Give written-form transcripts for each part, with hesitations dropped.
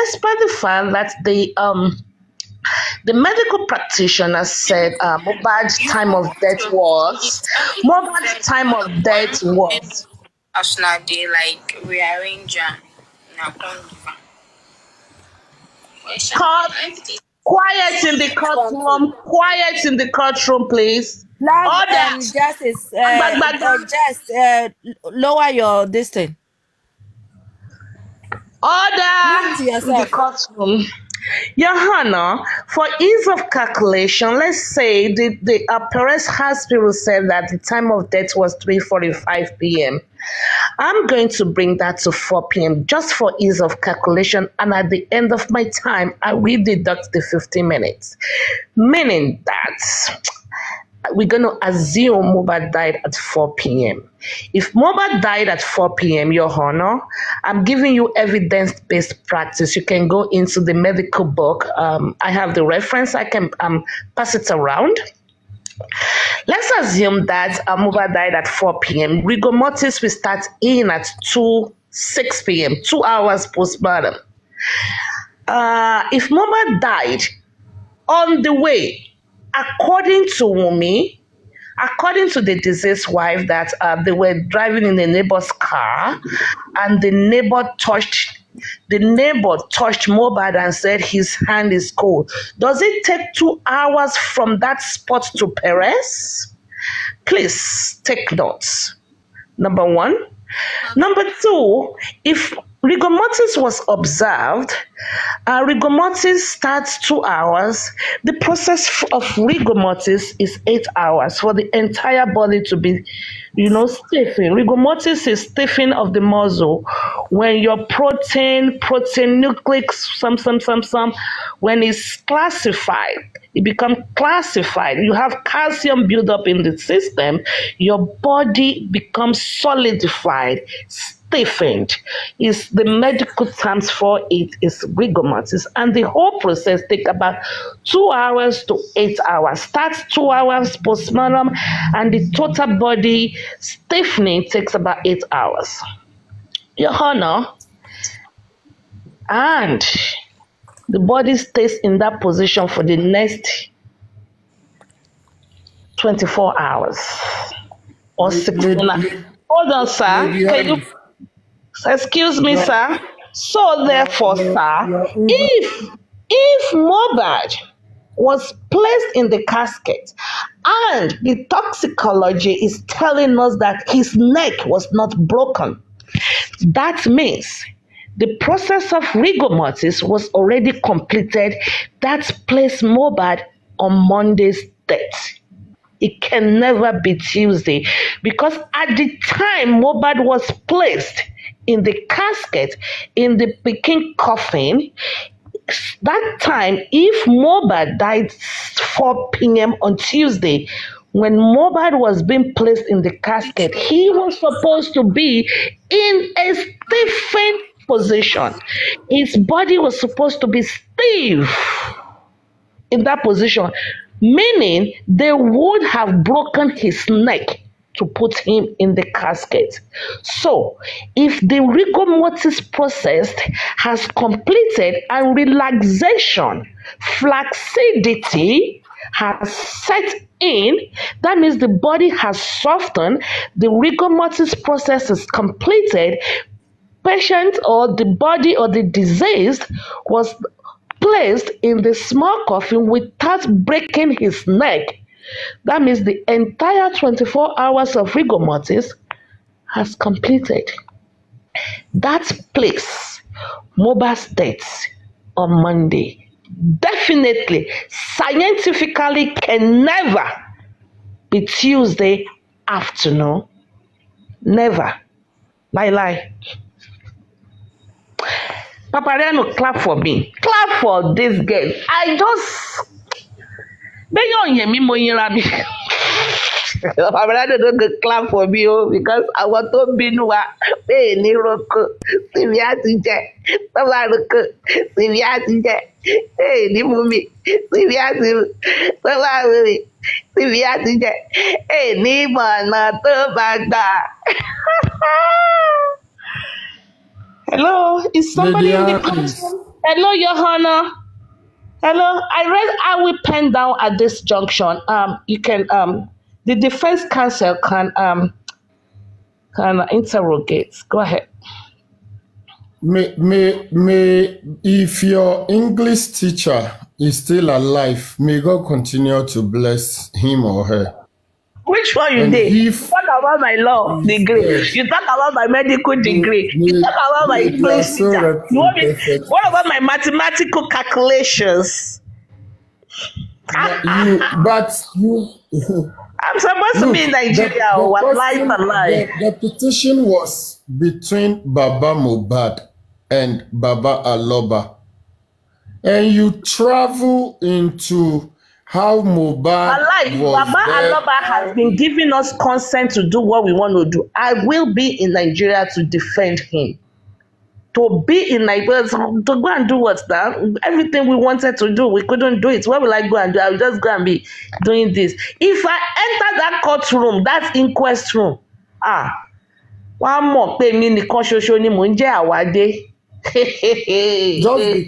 despite the fact that the medical practitioner said Mohbad's time of death was as now they like rearrange quiet in the courtroom. Quiet in the courtroom, please. Justice, just lower your distance. Order in the courtroom. Your Honor, for ease of calculation, let's say the Perez Hospital said that the time of death was 3:45 p.m. I'm going to bring that to 4 p.m. just for ease of calculation, and at the end of my time, I will deduct the 15 minutes, meaning that we're going to assume Mohbad died at 4 p.m. If Mohbad died at 4 p.m., Your Honor, I'm giving you evidence-based practice. You can go into the medical book. I have the reference. I can pass it around. Let's assume that Mohbad died at 4 p.m. Rigor mortis will start in at 6 p.m., 2 hours postmortem. If Mohbad died on the way, according to Wunmi, according to the deceased wife, that they were driving in the neighbor's car, and the neighbor touched Mohbad and said his hand is cold. Does it take 2 hours from that spot to Perez? Please take notes. Number one. Number two, if rigor mortis was observed, rigor mortis starts 2 hours. The process of rigor mortis is 8 hours for the entire body to be, stiffened. Rigor mortis is stiffening of the muscle. When your protein nucleic, when it's classified, it becomes classified. You have calcium buildup in the system. Your body becomes solidified, stiffened. Is the medical terms for it is rigor mortis, and the whole process takes about 2 hours to 8 hours. Starts 2 hours postmortem, and the total body stiffening takes about 8 hours. Your Honor, and the body stays in that position for the next 24 hours or 16 hours. Hold on, sir. Can you... Excuse me, sir. So therefore, sir, if Mohbad was placed in the casket and the toxicology is telling us that his neck was not broken, that means the process of rigor mortis was already completed. That placed Mohbad on Monday's death. It can never be Tuesday, because at the time Mohbad was placed in the casket, in the Peking coffin, that time, if Mohbad died 4 p.m. on Tuesday, when Mohbad was being placed in the casket, he was supposed to be in a stiffened position. His body was supposed to be stiff in that position, meaning they would have broken his neck to put him in the casket. So, if the rigor mortis process has completed and relaxation, flaccidity has set in, that means the body has softened, the rigor mortis process is completed, patient or the body or the deceased was placed in the small coffin without breaking his neck. That means the entire 24 hours of rigor mortis has completed. That place, Mohbad's death on Monday, definitely, scientifically can never be Tuesday afternoon. Never. Lie. Papareno, clap for me. Clap for this girl. I just... Papareno don't clap for me because I want to be no hey ni roko siviatije baba roko siviatije hey ni mumi siviatije baba we siviatije hey ni mana to bagda. Hello, is somebody in the classroom? Hello, Your Honor. Hello. I read I will pen down at this junction. You can the defense counsel can interrogate. Go ahead. If your English teacher is still alive, may God continue to bless him or her. Which one you did? You talk about my law degree. You talk about my medical degree. You talk about my English teacher. What about my mathematical calculations? I'm supposed to be in Nigeria or what? The petition was between Baba Mohbad and Baba Aloba. And you travel into how Mohbad was Baba there. Aloba has been giving us consent to do what we want to do. I will be in Nigeria to defend him. To be in Nigeria, to go and do what now? Everything we wanted to do, we couldn't do it. Where will I go and do? I will just go and be doing this. If I enter that courtroom, that inquest room, one more pay me the conscious ni mo nje awade. Just be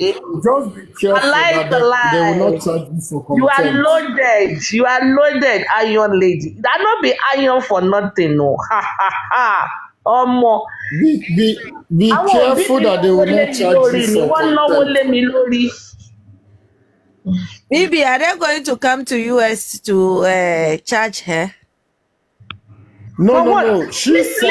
careful that they will not charge you for contempt. You are loaded, iron lady. That not be iron for nothing, no. Be careful that they will not charge you for contempt. Bibi, are they going to come to US to charge her? No. Listen.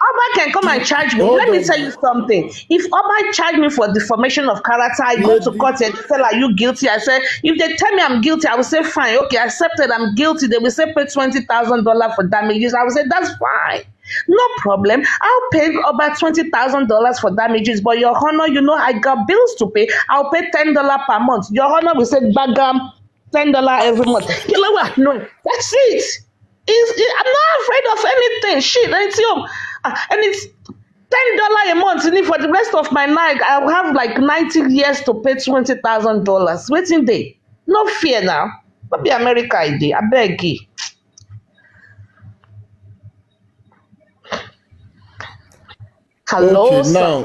Oba can come and charge me. Let me tell you something. If Oba charge me for defamation of character, I go to court and tell her, you guilty? I say, if they tell me I'm guilty, I will say, fine, okay, accepted, I'm guilty. They will say, pay $20,000 for damages. I will say, that's fine. No problem. I'll pay about $20,000 for damages, but Your Honor, you know I got bills to pay. I'll pay $10 per month. Your Honor will say, bagam, $10 every month. You know what? No, that's it. I'm not afraid of anything. Shit, and it's $10 a month. And for the rest of my life, I will have like 90 years to pay $20,000. Waiting day. No fear now. What be America idea? I beg you. Hello, okay, now,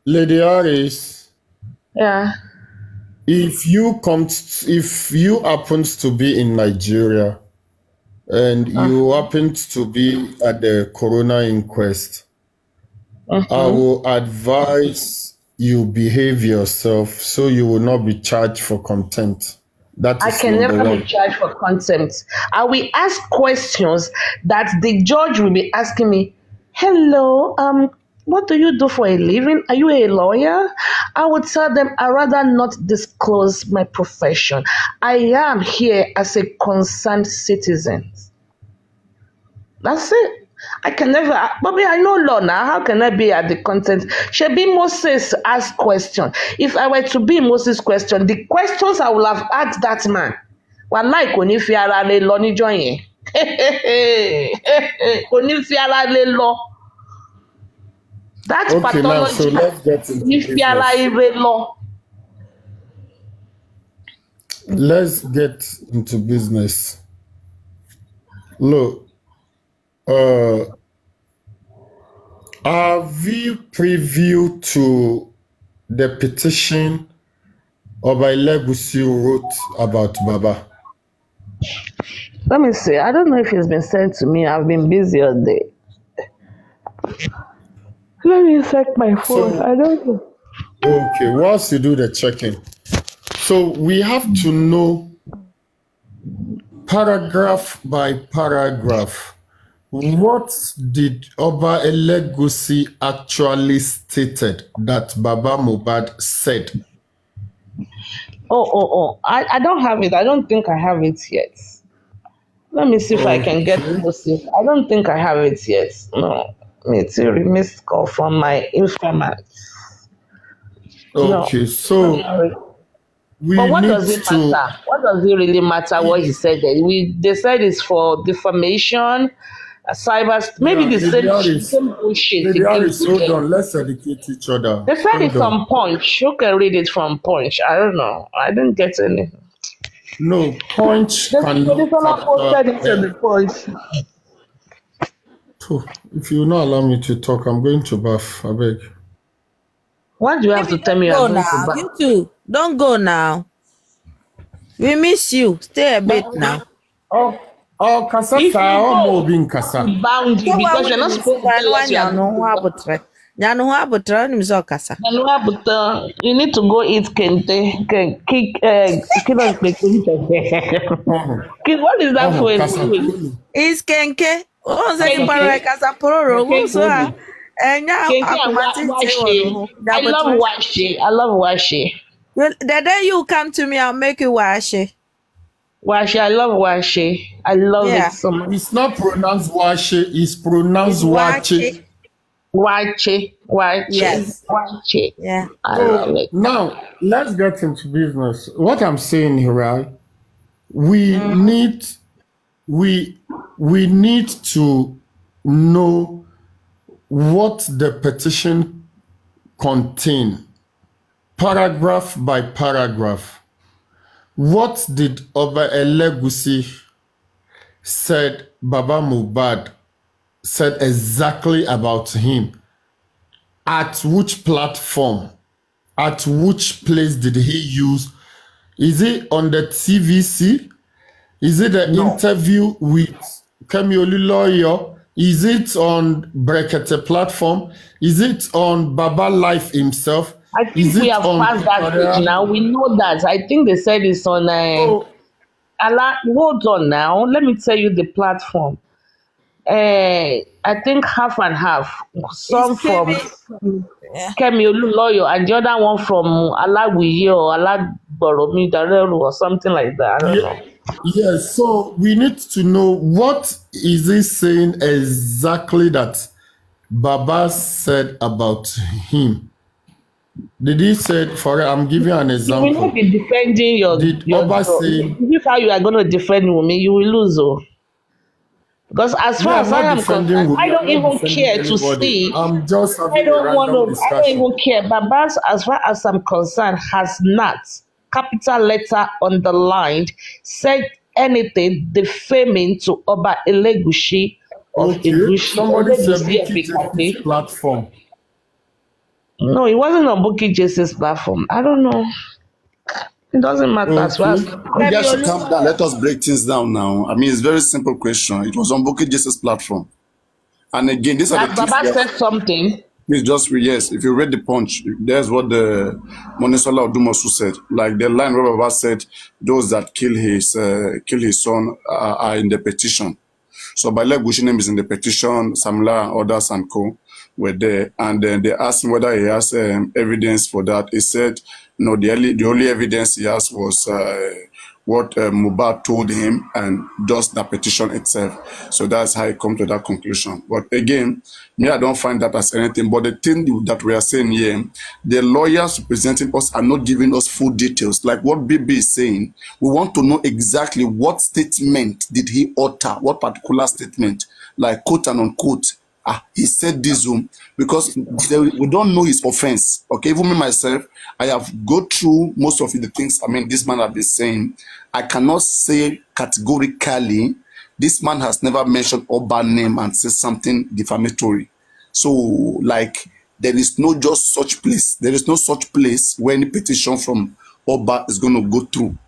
Lady Harris. Yeah. If you happens to be in Nigeria and you happen to be at the coroner inquest, I will advise you behave yourself so you will not be charged for contempt. I can never be charged for contempt. I will ask questions that the judge will be asking me. Hello, what do you do for a living? Are you a lawyer? I would tell them I'd rather not disclose my profession. I am here as a concerned citizen. That's it. I can never, Bobby, I know law now. How can I be at the content? Shebi Moses asked question. If I were to be Moses' question, the questions I would have asked that man. Well, like when if you are a law, ni join. That's okay, pathology. now, so let's get into business. Let's get into business. Look, have you previewed to the petition Oba Elegushi wrote about Baba? Let me see. I don't know if it's been sent to me. I've been busy all day. Let me check my phone. I don't know. Okay, once you do the checking. So we have to know paragraph by paragraph. What did Oba Elegushi actually stated that Baba Mohbad said? I don't have it. I don't think I have it yet. Let me see if I can get Moses. I don't think I have it yet. No. It's a missed call from my informant. Okay, so but what does it matter? What does it really matter what he said there? They said it's for defamation, cyber. Maybe the same bullshit. Hold on, let's educate each other. They said it's from Punch. Who can read it from Punch? I don't know. I didn't get any. No, Punch cannot. The Punch. If you will not allow me to talk, I'm going to bath. I beg. Why do you have to Baby, tell don't me you are go going to now. buy? You too. Don't go now. We miss you. Stay a bit now. Oh, If you Kasasa, oh, go, mo bin Kasa. bound you So why because would you're not you supposed say to tell us you are going to buy. You need to go eat kente. What is that for? Kasa. It's Kenke. Oh, second Kenke. para Casaporo. So, Kenke. and now Kenke and washi. I love washi. I love washi. The day you come to me, I'll make you wash it. Washi. I love washi. I love Yeah. it so much. It's not pronounced Washe, it's pronounced Wache. Washi. Washi. Yes. Washi. Yeah. I love it. Now, let's get into business. What I'm saying here, right? We need to know what the petition contain, paragraph by paragraph. What did Oba Elegushi said Baba Mohbad said exactly about him? At which platform? At which place did he use? Is it on the TVC? Is it the interview with Kemi Olunloyo? Is it on Brekete platform? Is it on Baba Life himself? I think we have passed that stage now. We know that. I think they said it's on. Hold on now. Let me tell you the platform. I think half and half. Some from Kemi Olunloyo and the other one from Alawiye or Alagboromi Dareru or something like that. I don't know. Yes, so we need to know what is he saying exactly that Baba said about him. Did he say, I'm giving you an You example. will not be defending your. Did your Oba say? If how you are going to defend Wunmi, you will lose. Oh. Because as far as I am concerned, I don't even care to see. I'm just having I don't want to. discussion. I don't even care. Babas, as far as I'm concerned, has not capital letter underlined said anything defaming to Oba Elegushi of Ibushi. Somebody said Bukky platform. No, it wasn't on Bukky Jesse's platform. I don't know. It doesn't matter as well. You guys should calm down. Let us break things down now. I mean, it's a very simple question. It was on Bukky Jesse's platform. And again, these are the things. Baba said something. Please just read, yes. If you read the punch, there's what the Moniesola Odumosu said. Like the line where Baba said, those that kill his son are in the petition. So Bale Gushi name is in the petition. Samla, others, and co were there, and then they asked him whether he has evidence for that. He said, no, the only evidence he has was what Mohbad told him and just the petition itself. So that's how he come to that conclusion. But again, me, I don't find that as anything. But the thing that we are saying here, the lawyers representing us are not giving us full details. Like what BB is saying, we want to know exactly what statement did he utter, what particular statement, like quote and unquote. He said this because we don't know his offense. Okay, even me myself, I have go through most of the things. I mean, this man has been saying. I cannot say categorically this man has never mentioned Oba name and said something defamatory. So, like, there is no just such place. There is no such place where any petition from Oba is going to go through.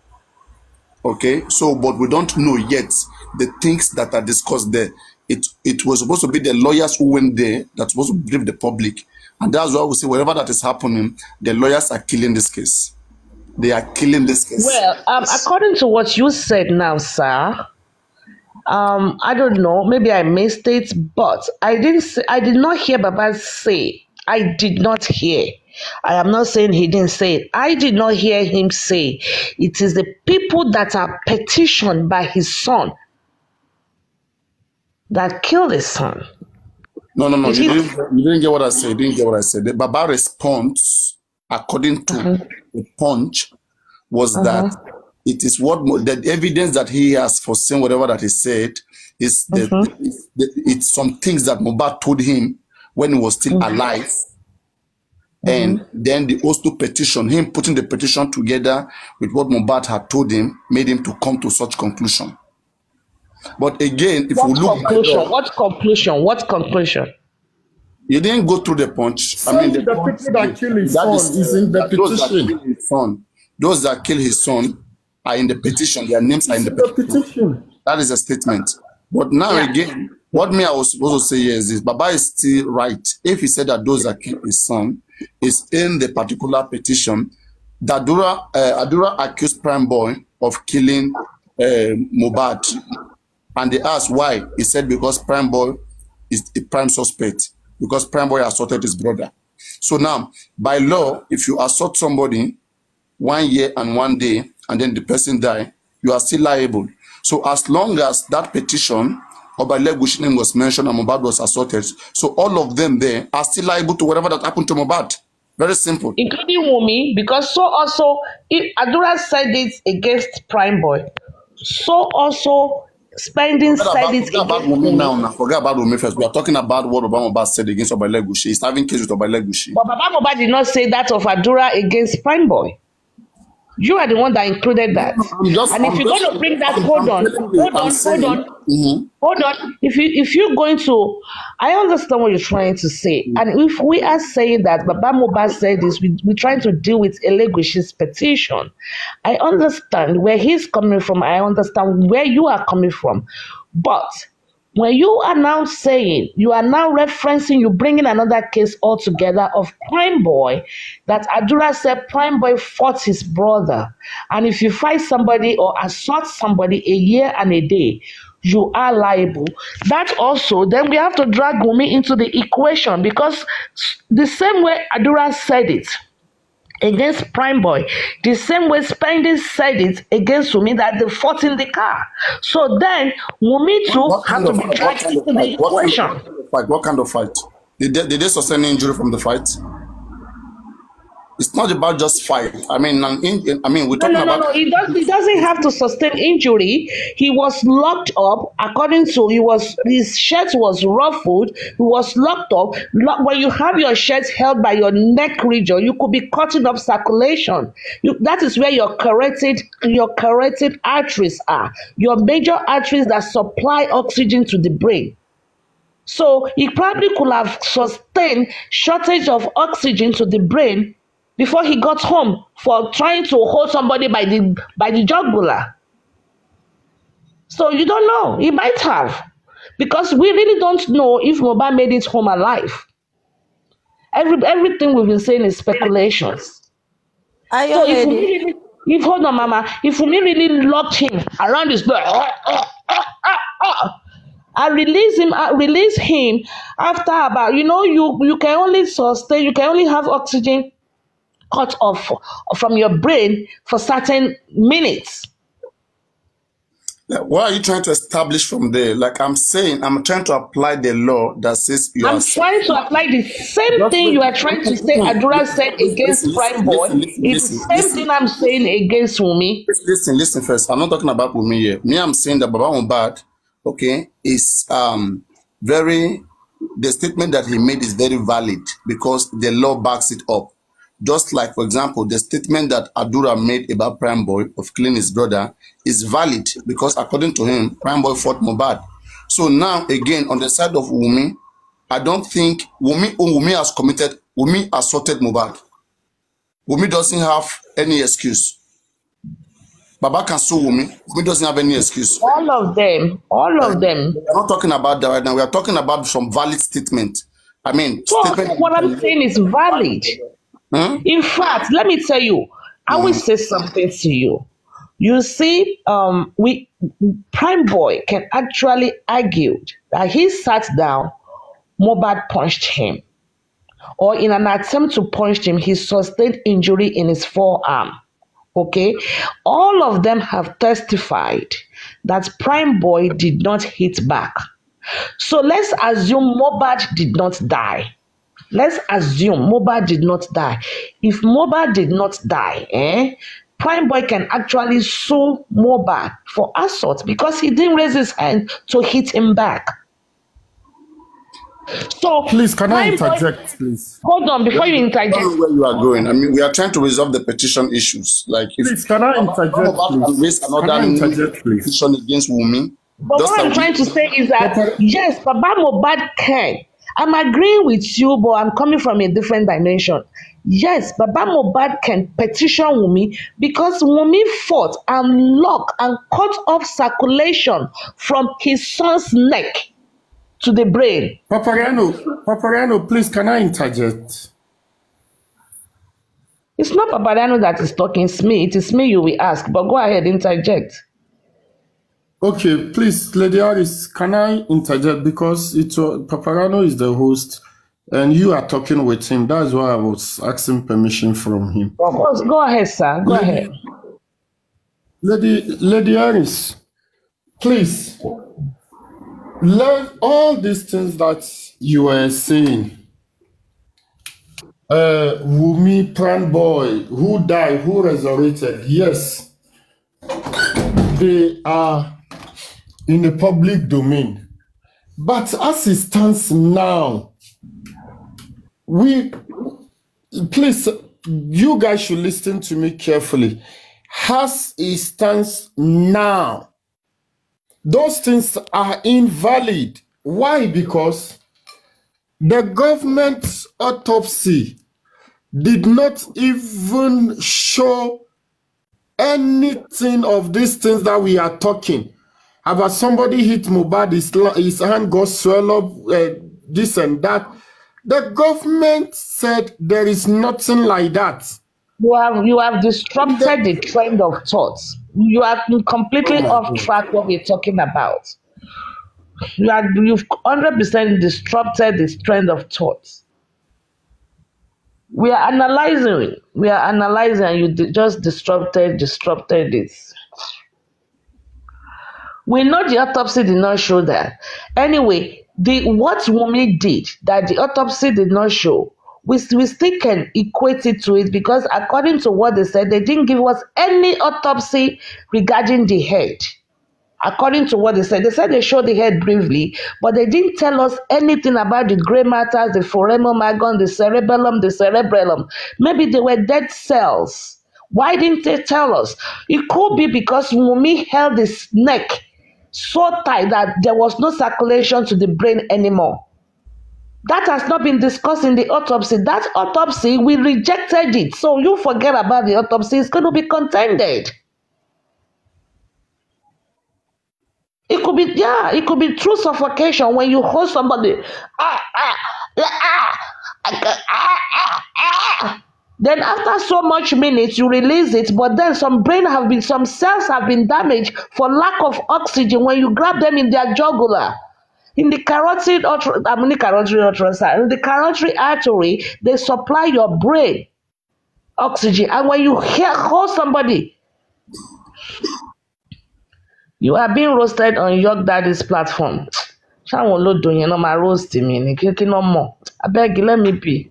Okay, so but we don't know yet the things that are discussed there. It was supposed to be the lawyers who went there that's supposed to brief the public, and that's why we say whatever that is happening, the lawyers are killing this case. They are killing this case. Well, according to what you said now, sir, I don't know, maybe I missed it, but I did not hear Baba say. I did not hear. I am not saying he didn't say it. I did not hear him say it is the people that are petitioned by his son that killed his son. No. You didn't get what I said. You didn't get what I said. The Baba response, according to the punch, was that it is the evidence that he has for saying whatever that he said is it's some things that Mohbad told him when he was still alive. And then the Oslo petition, him putting the petition together with what Mohbad had told him, made him to come to such conclusion. But again, if we look conclusion, what conclusion? You didn't go through the punch. Some of the people that kill his son is in the petition. Those that kill his son are in the petition. Their names are in the petition. That is a statement. But now again, what me I was supposed to say here is this: Baba is still right if he said that those that kill his son is in the particular petition. That Adura accused Prime Boy of killing Mohbad, and they asked why. He said because Prime Boy is a prime suspect, because Prime Boy assaulted his brother. So now, by law, if you assault somebody 1 year and 1 day, and then the person die, you are still liable. So as long as that petition Oba Elegushi name was mentioned and Mohbad was assaulted, so all of them there are still liable to whatever that happened to Mohbad. Very simple. Including Wunmi, because so also, if Adura said it against Prime Boy, so also Spending said it against Wunmi now. Forget about Wunmi first. We are talking about what Baba Mohbad said against Oba Elegushi. He's having case with Oba Elegushi. But Baba Mohbad did not say that of Adura against Prime Boy. You are the one that included that. And if you're going to bring that, hold on. If you're going to, I understand what you're trying to say. And if we are saying that Baba Mohbad said this, we're trying to deal with Elegushi's petition. I understand where he's coming from. I understand where you are coming from. But when you are now saying, you are now referencing, you bringing another case altogether of Prime Boy, that Adura said Prime Boy fought his brother. And if you fight somebody or assault somebody a year and a day, you are liable. That also, then we have to drag Wunmi into the equation, because the same way Adura said it against Prime Boy, the same way Spending said it against Wunmi, that they fought in the car. So then Wunmi too has to be dragged into the equation. What kind of fight? Did they sustain injury from the fight? It's not about just fight. I mean, we're talking about. No. He doesn't have to sustain injury. He was locked up. According to his shirt was ruffled. He was locked up. When you have your shirt held by your neck region, you could be cutting up circulation. That is where your carotid arteries are. Your major arteries that supply oxygen to the brain. So he probably could have sustained shortage of oxygen to the brain before he got home for trying to hold somebody by the jugular. So you don't know. He might have. Because we really don't know if Mohbad made it home alive. Everything we've been saying is speculations. So if hold on, Mama, if we really locked him around his door, I release him after about, you can only sustain, you can only have oxygen cut off from your brain for certain minutes. What are you trying to establish from there? Like I'm saying, I'm trying to apply the law that says you are. I'm trying to apply the same thing you are trying to say Adura said against Prime Boy. It's the same thing I'm saying against Wunmi. Listen first. I'm not talking about Wunmi here. Me, I'm saying that Baba Mohbad, okay, is the statement that he made is very valid because the law backs it up. Just like, for example, the statement that Adura made about Prime Boy of killing his brother is valid because according to him, Prime Boy fought Mohbad. So now, again, on the side of Wunmi, I don't think Wunmi assaulted Mohbad. Wunmi doesn't have any excuse. Baba can sue Wunmi. Wunmi doesn't have any excuse. All of them. We're not talking about that right now. We are talking about some valid statement. What I'm saying is valid. In fact, let me tell you, I will say something to you. You see, Prime Boy can actually argue that he sat down, Mohbad punched him. Or in an attempt to punch him, he sustained injury in his forearm. Okay? All of them have testified that Prime Boy did not hit back. So let's assume Mohbad did not die. Let's assume Mohbad did not die. If Mohbad did not die, Prime Boy can actually sue Mohbad for assault because he didn't raise his hand to hit him back. So please, can I interject, please? Hold on, before you interject. I don't know where you are going. We are trying to resolve the petition issues. Like, please, can I interject, please? Petition against Wunmi. But what I'm trying to say is that yes, Baba Mohbad can. I'm agreeing with you, but I'm coming from a different dimension. Yes, Baba Mohbad can petition Wunmi because Wunmi fought and locked and cut off circulation from his son's neck to the brain. Papariano, please, can I interject? It's not Papariano that is talking, it's me. It is me you will ask, but go ahead, interject. Okay, please, Lady Harris, can I interject? Because Papariano is the host and you are talking with him. That's why I was asking permission from him. Of course, go ahead, sir. Go ahead. Lady Harris, please, learn all these things that you were saying. Wunmi, Pran Boy, who died, who resurrected. Yes, they are in the public domain. But as it stands now, please, you guys should listen to me carefully. As it stands now, those things are invalid. Why? Because the government autopsy did not even show anything of these things that we are talking about. Somebody hit Mohbad, his hand got swelled up, this and that. The government said there is nothing like that. You have disrupted the trend of thoughts. You have been completely off track what we're talking about. You've 100% disrupted this trend of thoughts. We are analyzing and you just disrupted this. We know the autopsy did not show that. Anyway, what Wunmi did that the autopsy did not show, we still can equate it to it because according to what they said, they didn't give us any autopsy regarding the head. According to what they said they showed the head briefly, but they didn't tell us anything about the gray matters, the foramen magnum, the cerebellum, the cerebellum. Maybe they were dead cells. Why didn't they tell us? It could be because Wunmi held his neck so tight that there was no circulation to the brain anymore. That has not been discussed in the autopsy. That autopsy, we rejected it. So you forget about the autopsy. It's going to be contended. It could be true suffocation when you hold somebody. Then after so much minutes, you release it, but then some cells have been damaged for lack of oxygen when you grab them in their jugular. In the carotid artery, they supply your brain oxygen. And when you hold somebody, you are being roasted on York Daddy's platform. Ṣáwọn olódo yẹn náà máa roast mi ní kí náà mọ̀. Abeg, let me be.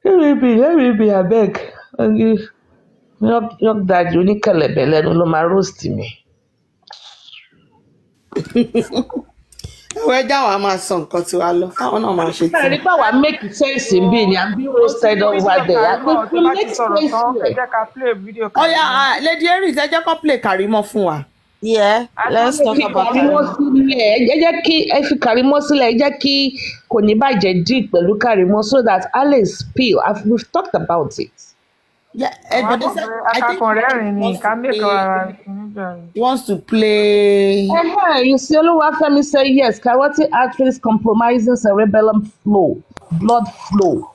Let me be, abeg. York Daddy oníkẹ̀lẹ̀bẹ̀ lẹ́nu ló máa roast mi. Where down I must song cut to allo. I don't know my shit. I remember make sense in being I'm being roasted over there. Oh yeah, Lady Harris, I just play Karimo fún wa. Yeah, let's talk about Karimo. Ẹ jẹ́ kí ẹ fi Karimo sílẹ̀, ẹ jẹ́ kí kò ní bàjẹ́ deep pẹ̀lú Karimo so that Alice spill. We've talked about it. Yeah, but I think he wants to play. You see, Oluwafemi say yes. Carotid arteries compromising cerebellum flow, blood flow.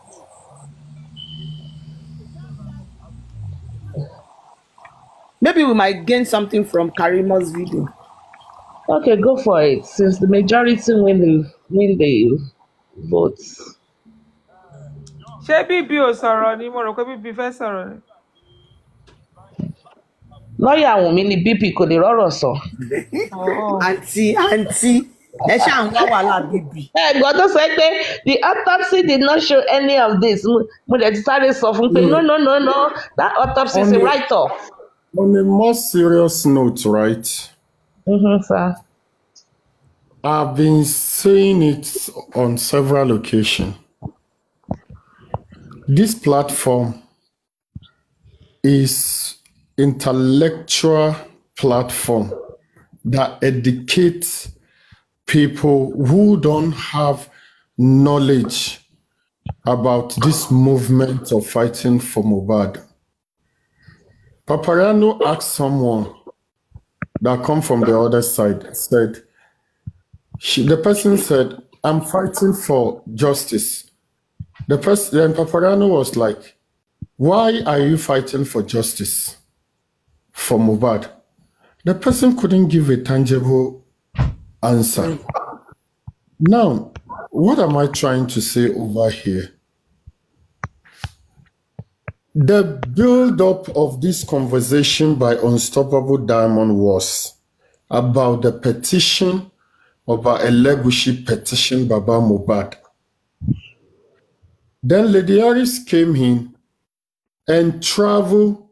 Maybe we might gain something from Karimo's video. Okay, go for it. Since the majority win the votes. Ṣé bíbí ò sọ̀rọ̀ ni mo rò pé bíbí fẹ́ sọ̀rọ̀ ni. Lọ́ọ̀yà Wunmi ni BP kò lè rọ́rọ̀ sọ. Àǹtí ẹ ṣáà ń wá wàhálà bíbí. Ẹ̀gbọ́n tó sọ pé the autopsy did not show any of this. Mo dẹ̀ ti sáré sọ fún pé no, that autopsy is a write-off. On a more serious note, right? Sir. I've been saying it on several occasions. This platform is intellectual platform that educates people who don't have knowledge about this movement of fighting for Mohbad. Paparazzo asked someone that come from the other side, said, the person said, I'm fighting for justice. Then Paparazzo was like, why are you fighting for justice for Mohbad? The person couldn't give a tangible answer. Now, what am I trying to say over here? The build-up of this conversation by Unstoppable Diamond was about the petition, about Elegushi petition Baba Mohbad. Then Lady Harris came in and traveled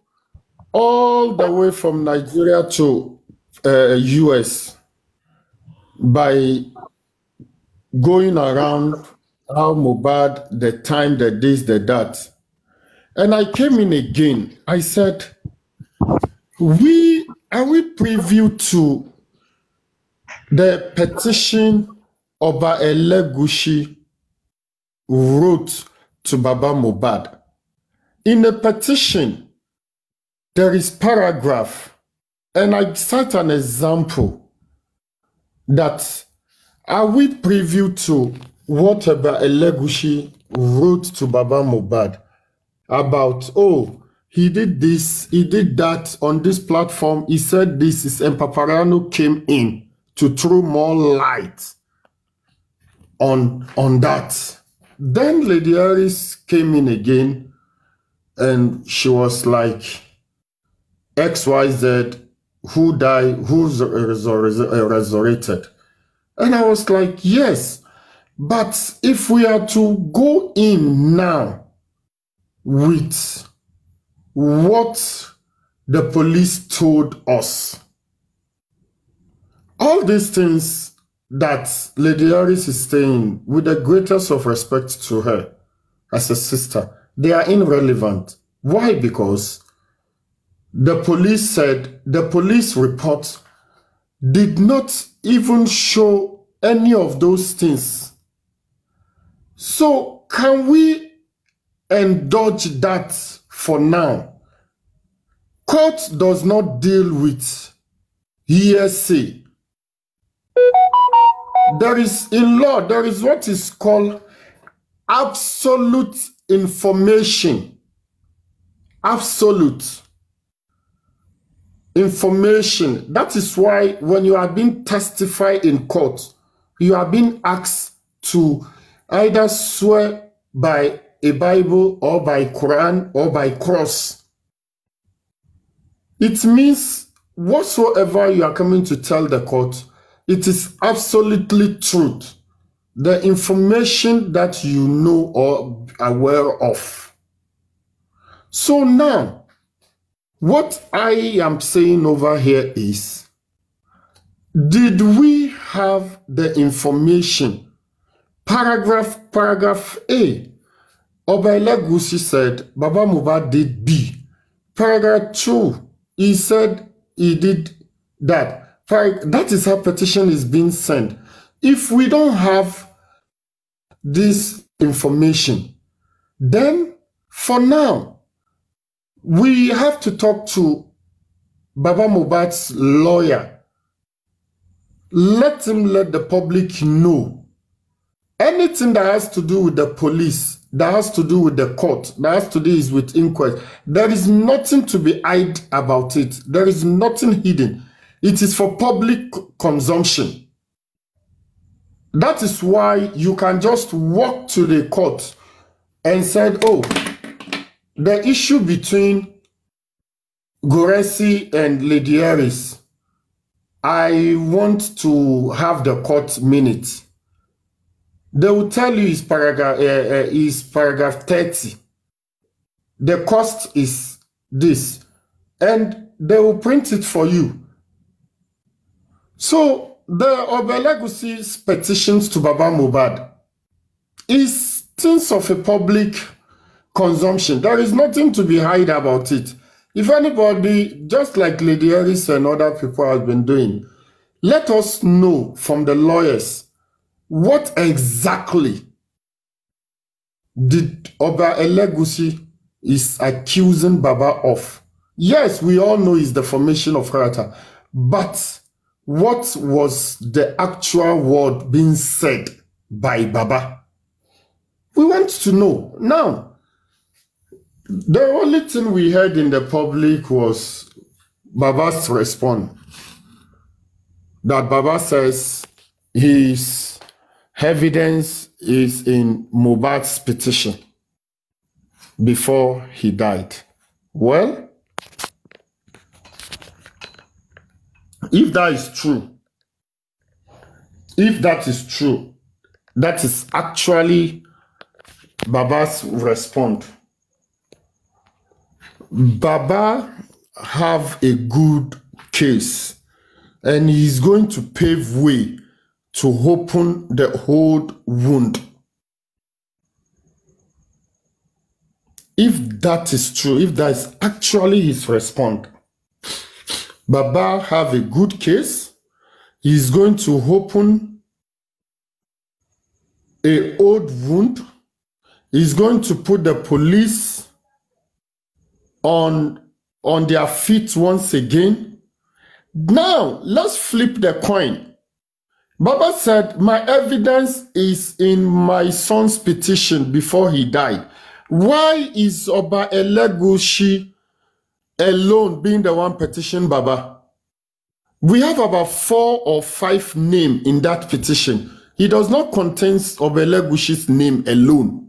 all the way from Nigeria to US by going around how Mohbad, the time, the this, the that. And I came in again. I said, are we privy to the petition Oba Elegushi wrote to Baba Mohbad? In the petition, there is paragraph, and I cite an example that are we privy to what Oba Elegushi wrote to Baba Mohbad about, oh, he did this, he did that on this platform, he said this, and Paparazzo came in to throw more light on that. Then Lady Harris came in again, and she was like, XYZ, who died, who's resurrected. And I was like, yes, but if we are to go in now with what the police told us, all these things that Lady Harris is saying, with the greatest of respect to her as a sister, they are irrelevant. Why? Because the police said the police report did not even show any of those things. So can we indulge that for now? Court does not deal with hearsay. There is, in law, there is what is called absolute information. Absolute information. That is why when you are being testified in court, you are being asked to either swear by a Bible or by Quran or by cross. It means whatsoever you are coming to tell the court, it is absolutely truth. The information that you know or are aware of. So now, what I am saying over here is, did we have the information? Paragraph A. Oba Elegushi said, Baba Mohbad did B. Paragraph 2, he said he did that. That is how petition is being sent. If we don't have this information, then for now, we have to talk to Baba Mohbad's lawyer. Let him let the public know. Anything that has to do with the police, that has to do with the court, that has to do with inquest, there is nothing to be hid about it. There is nothing hidden. It is for public consumption. That is why you can just walk to the court and say, oh, the issue between Guresi and Lady Harris, I want to have the court minute. They will tell you is paragraph 30. The cost is this. And they will print it for you. So the Oba Elegusi's petitions to Baba Mohbad is things of a public consumption. There is nothing to be hide about it. If anybody, just like Lady Harris and other people have been doing, let us know from the lawyers what exactly did Oba Elegushi is accusing Baba of. Yes, we all know it's the formation of character, but what was the actual word being said by Baba? We want to know. Now, the only thing we heard in the public was Baba's response. That Baba says his evidence is in Mohbad's petition before he died. Well, if that is true, that is actually Baba's response. Baba have a good case, and he's going to pave way to open the old wound. If that is true, if that is actually his response, Baba have a good case. He's going to open a old wound. He's going to put the police on their feet once again. Now, let's flip the coin. Baba said, my evidence is in my son's petition before he died. Why is Oba Elegushi alone being the one petition Baba? We have about 4 or 5 names in that petition. It does not contain Oba Elegushi's name alone.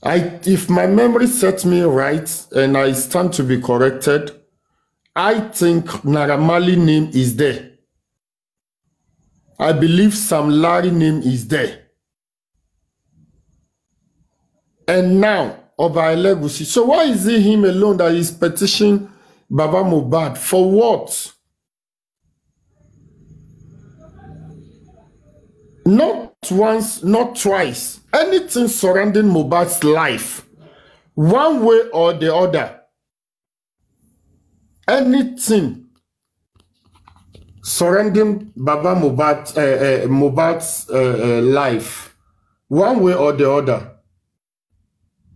If my memory sets me right, and I stand to be corrected, I think Naira Marley name is there. I believe Sam Larry name is there. And now, Oba Elegushi. So why is it him alone that is petitioning Baba Mohbad? For what? Not once, not twice. Anything surrounding Mohbad's life, one way or the other, anything surrounding Baba Mohbad's life, one way or the other,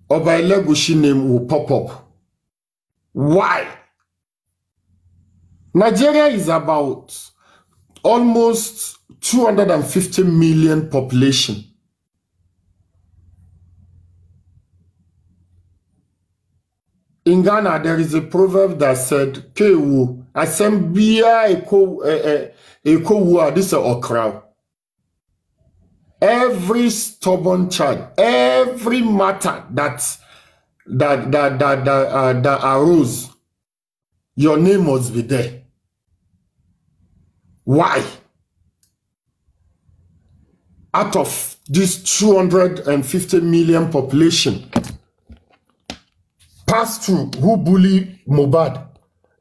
Oba Elegushi name will pop up. Why? Nigeria is about almost 250 million population. In Ghana, there is a proverb that said, "Kewu asembia eko this is okra." Every stubborn child, every matter that arose, your name must be there. Why? Out of this 250 million population, pass through who bully Mohbad.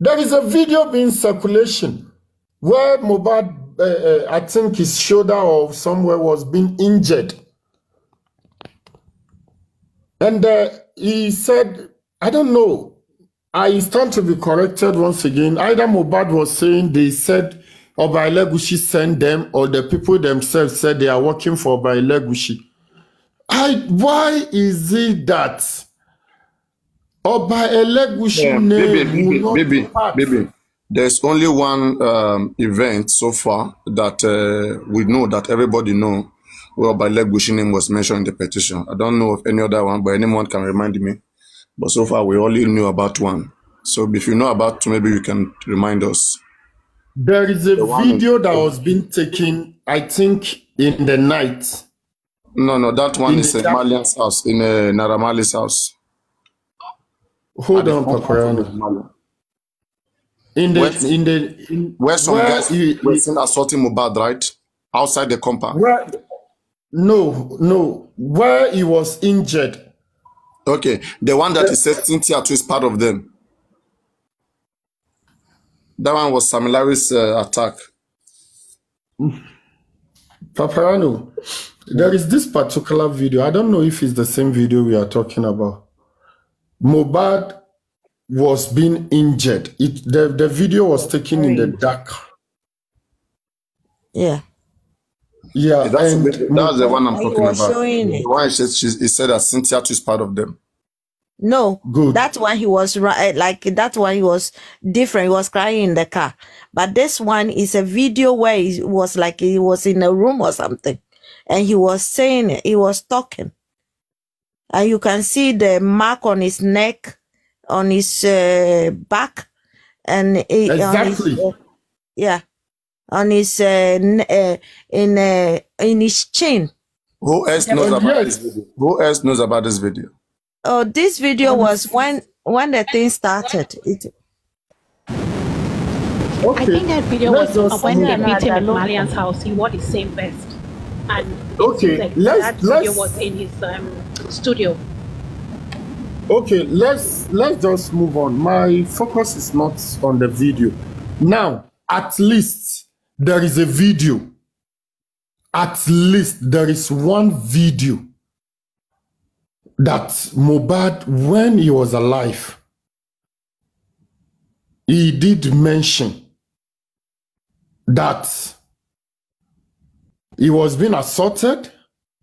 There is a video being circulation where Mohbad, I think his shoulder or somewhere was being injured. And he said, I don't know, I stand to be corrected once again. Either Mohbad was saying they said Oba Elegushi sent them, or the people themselves said they are working for Oba Elegushi. Why is it that Oba Elegushi name will not baby. There's only one event so far that we know, that everybody know, where Oba Elegushi name was mentioned in the petition. I don't know of any other one, but anyone can remind me. But so far, we only knew about one. So if you know about two, maybe you can remind us. There is a video that was being taken, I think, in the night. No, that one is in Malian's house, in Naira Marley's house. Hold on, Paparano. Where some guys were seen assaulting Mohbad, right? Outside the compound. No. Where he was injured. Okay, the one that he said Cynthia to is part of them. That one was Sam Larry's attack. Paparano, there is this particular video. I don't know if it's the same video we are talking about. Mohbad was being injured. The video was taken in the dark. Yeah. Yeah, That's and the one I'm He talking was about. showing it. The one he said that Cynthia too is part of them. No, good. that's why he was like that's why he was different. He was crying in the car. But this one is a video where he was like he was in a room or something, and he was saying it. He was talking, and you can see the mark on his neck, on his back, and Exactly. on his in his chin. Who else knows about this video? Who else knows about this video? Oh, this video was when the thing started. I think that video was when they beat him at Malian's house. He wore the same vest, and that video was in his studio. Okay, let's just move on. My focus is not on the video. Now, at least there is a video. At least there is one video that Mohbad, when he was alive, he did mention that he was being assaulted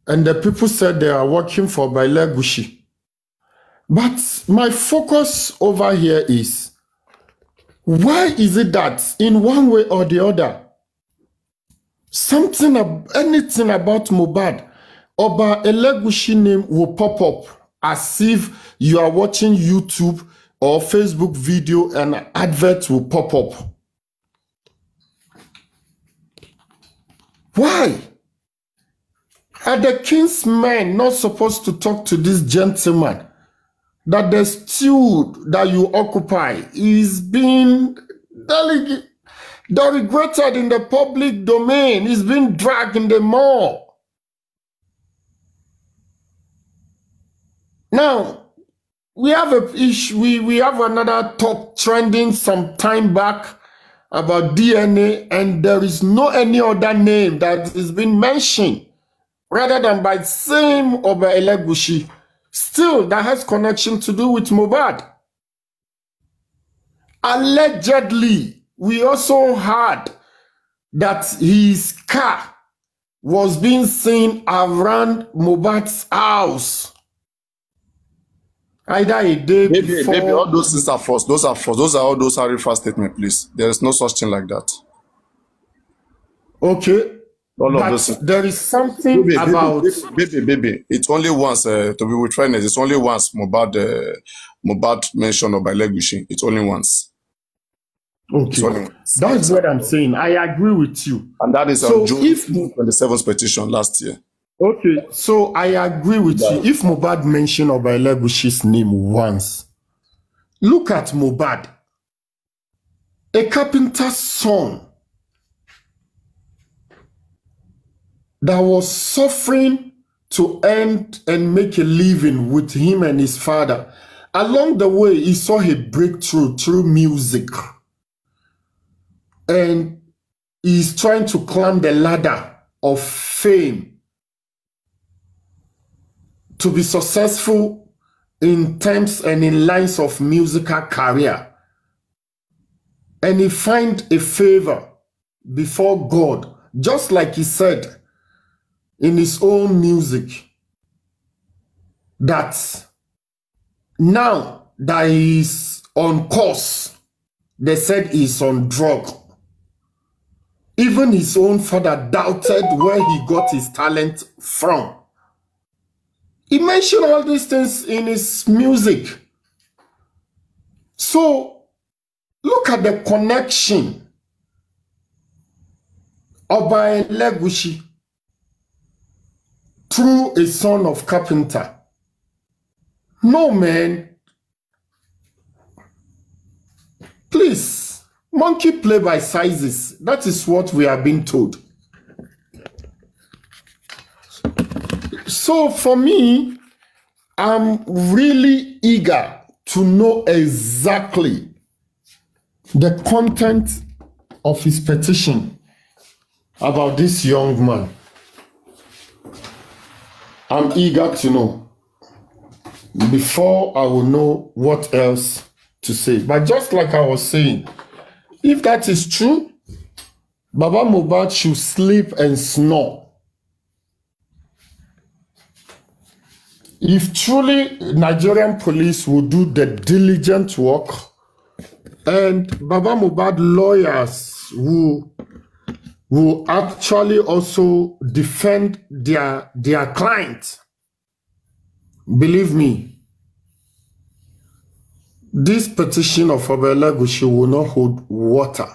and the people said they are working for Baile Gushi. But my focus over here is, why is it that in one way or the other, anything about Mohbad, Oba Elegushi name will pop up as if you are watching YouTube or Facebook video and adverts will pop up? Why? Are the king's men not supposed to talk to this gentleman that the stew that you occupy is being delegated in the public domain, is being dragged in the mall? Now, we have a issue. We have another talk trending some time back about DNA, and there is no any other name that is being mentioned rather than by same Oba Elegushi. Still, that has connection to do with Mohbad. Allegedly, we also heard that his car was being seen around Mohbad's house. Either a day before. Maybe all those things are false. Those are false. Those are all those Harry Fast statements, please. There is no such thing like that. Okay. All of But those. there is something about... Baby. It's only once, to be with fairness, it's only once Mohbad mentioned of Baile Gushi. It's only once. Okay. That's what I'm saying. I agree with you. And that is on June 27th petition last year. Okay, so I agree with you. If Mohbad mentioned Oba Elegushi's name once, look at Mohbad, a carpenter's son that was suffering to earn and make a living with him and his father. Along the way, he saw a breakthrough through music. And he's trying to climb the ladder of fame to be successful in terms and in lines of musical career. And he find a favor before God, just like he said in his own music, that now that he's on course, they said he's on drug. Even his own father doubted where he got his talent from. He mentioned all these things in his music. So, look at the connection of Oba Elegushi through a son of carpenter. No, man. Please, monkey play by sizes. That is what we are being told. So for me, I'm really eager to know exactly the content of his petition about this young man. I'm eager to know before I will know what else to say. But just like I was saying, if that is true, Baba Mohbad should sleep and snore. If truly Nigerian police will do the diligent work, and Baba Mohbad lawyers will actually also defend their client, believe me, this petition of Oba Elegushi will not hold water.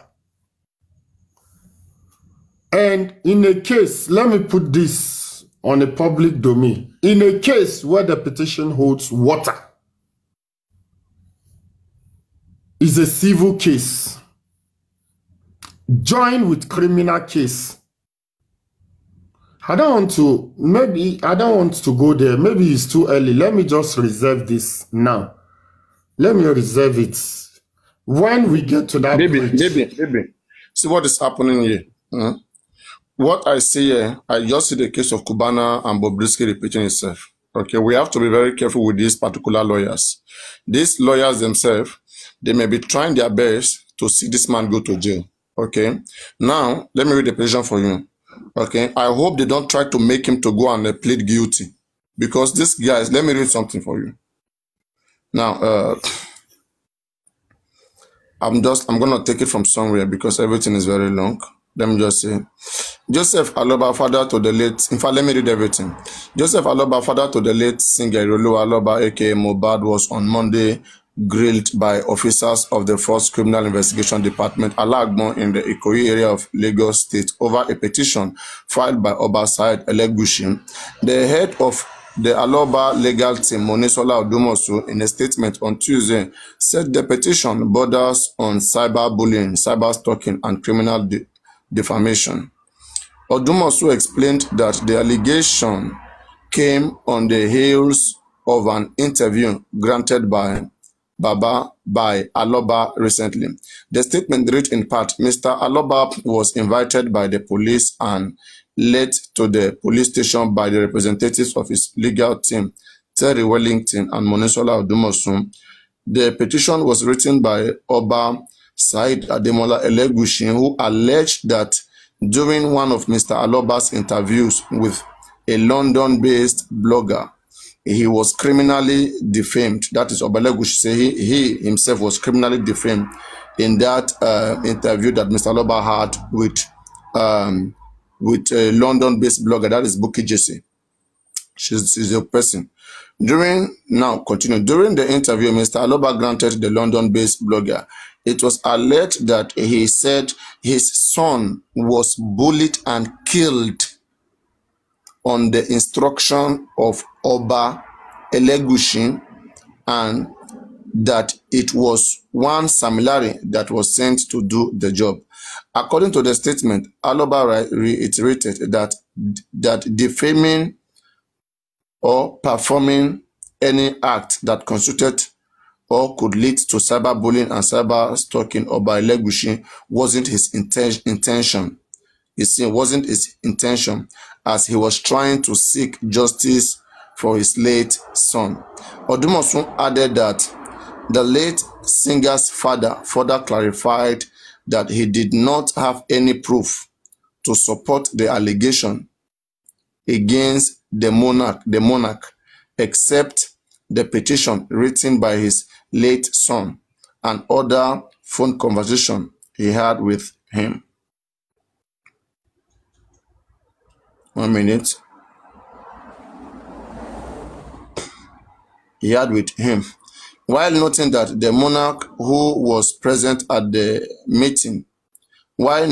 And in a case, let me put this on a public domain, in a case where the petition holds water, is a civil case, joined with criminal case. I don't want to go there. Maybe it's too early. Let me just reserve this now. Let me reserve it. When we get to that Baby. See what is happening here. What I see here, I just see the case of Cubana and Bobrisky repeating itself. Okay, we have to be very careful with these particular lawyers. These lawyers themselves, they may be trying their best to see this man go to jail. Okay, now let me read the petition for you. Okay, I hope they don't try to make him to go and plead guilty, because this guys, let me read something for you. Now, I'm gonna take it from somewhere because everything is very long. Let me just say, Joseph Aloba, father to the late. In fact, let me read everything. Joseph Aloba, father to the late singer Irolu Aloba, aka Mohbad, was on Monday grilled by officers of the First Criminal Investigation Department, Alagbon, in the Ikoyi area of Lagos State over a petition filed by Oba Said Elegushi. The head of the Aloba legal team, Monísọ́lá Odúmọ̀ṣù, in a statement on Tuesday, said the petition borders on cyberbullying, cyberstalking, and criminal defamation. Odúmọ̀ṣù explained that the allegation came on the heels of an interview granted by Aloba recently. The statement read in part, Mr. Aloba was invited by the police and led to the police station by the representatives of his legal team, Terry Wellington and Monísọ́lá Odúmọ̀ṣù. The petition was written by Oba Said Ademola Elegushi, who alleged that during one of Mr. Aloba's interviews with a London-based blogger, he was criminally defamed. That is, Oba Elegushi say he himself was criminally defamed in that interview that Mr. Aloba had with a London-based blogger, that is Bukky Jesse. She's a person. During the interview, Mr. Aloba granted the London-based blogger. It was alleged that he said his son was bullied and killed on the instruction of Oba Elegushi, and that it was one Samilari that was sent to do the job. According to the statement, Aloba reiterated that defaming or performing any act that constituted or could lead to cyberbullying and cyberstalking Oba Elegushi wasn't his intention. You see, it wasn't his intention, as he was trying to seek justice for his late son. Odúmọ̀ṣù added that the late singer's father further clarified that he did not have any proof to support the allegation against the monarch, except the petition written by his late son and other phone conversation he had with him. 1 minute. He had with him, while noting that the monarch who was present at the meeting, was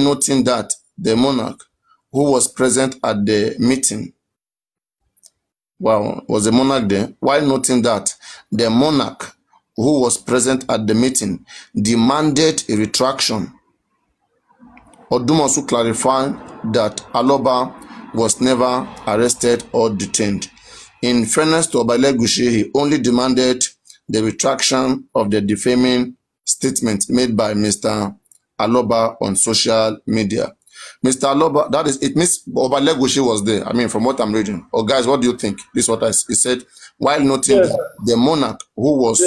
the monarch there? While noting that the monarch who was present at the meeting demanded a retraction, Odúmọ̀ṣù clarified that Aloba was never arrested or detained. In fairness to Oba Elegushi, he only demanded the retraction of the defaming statement made by Mr. Aloba on social media. Mr. Aloba, that is, it means Oba Elegushi was there. I mean, from what I'm reading. Oh, guys, what do you think? This is what he said. While noting that the monarch who was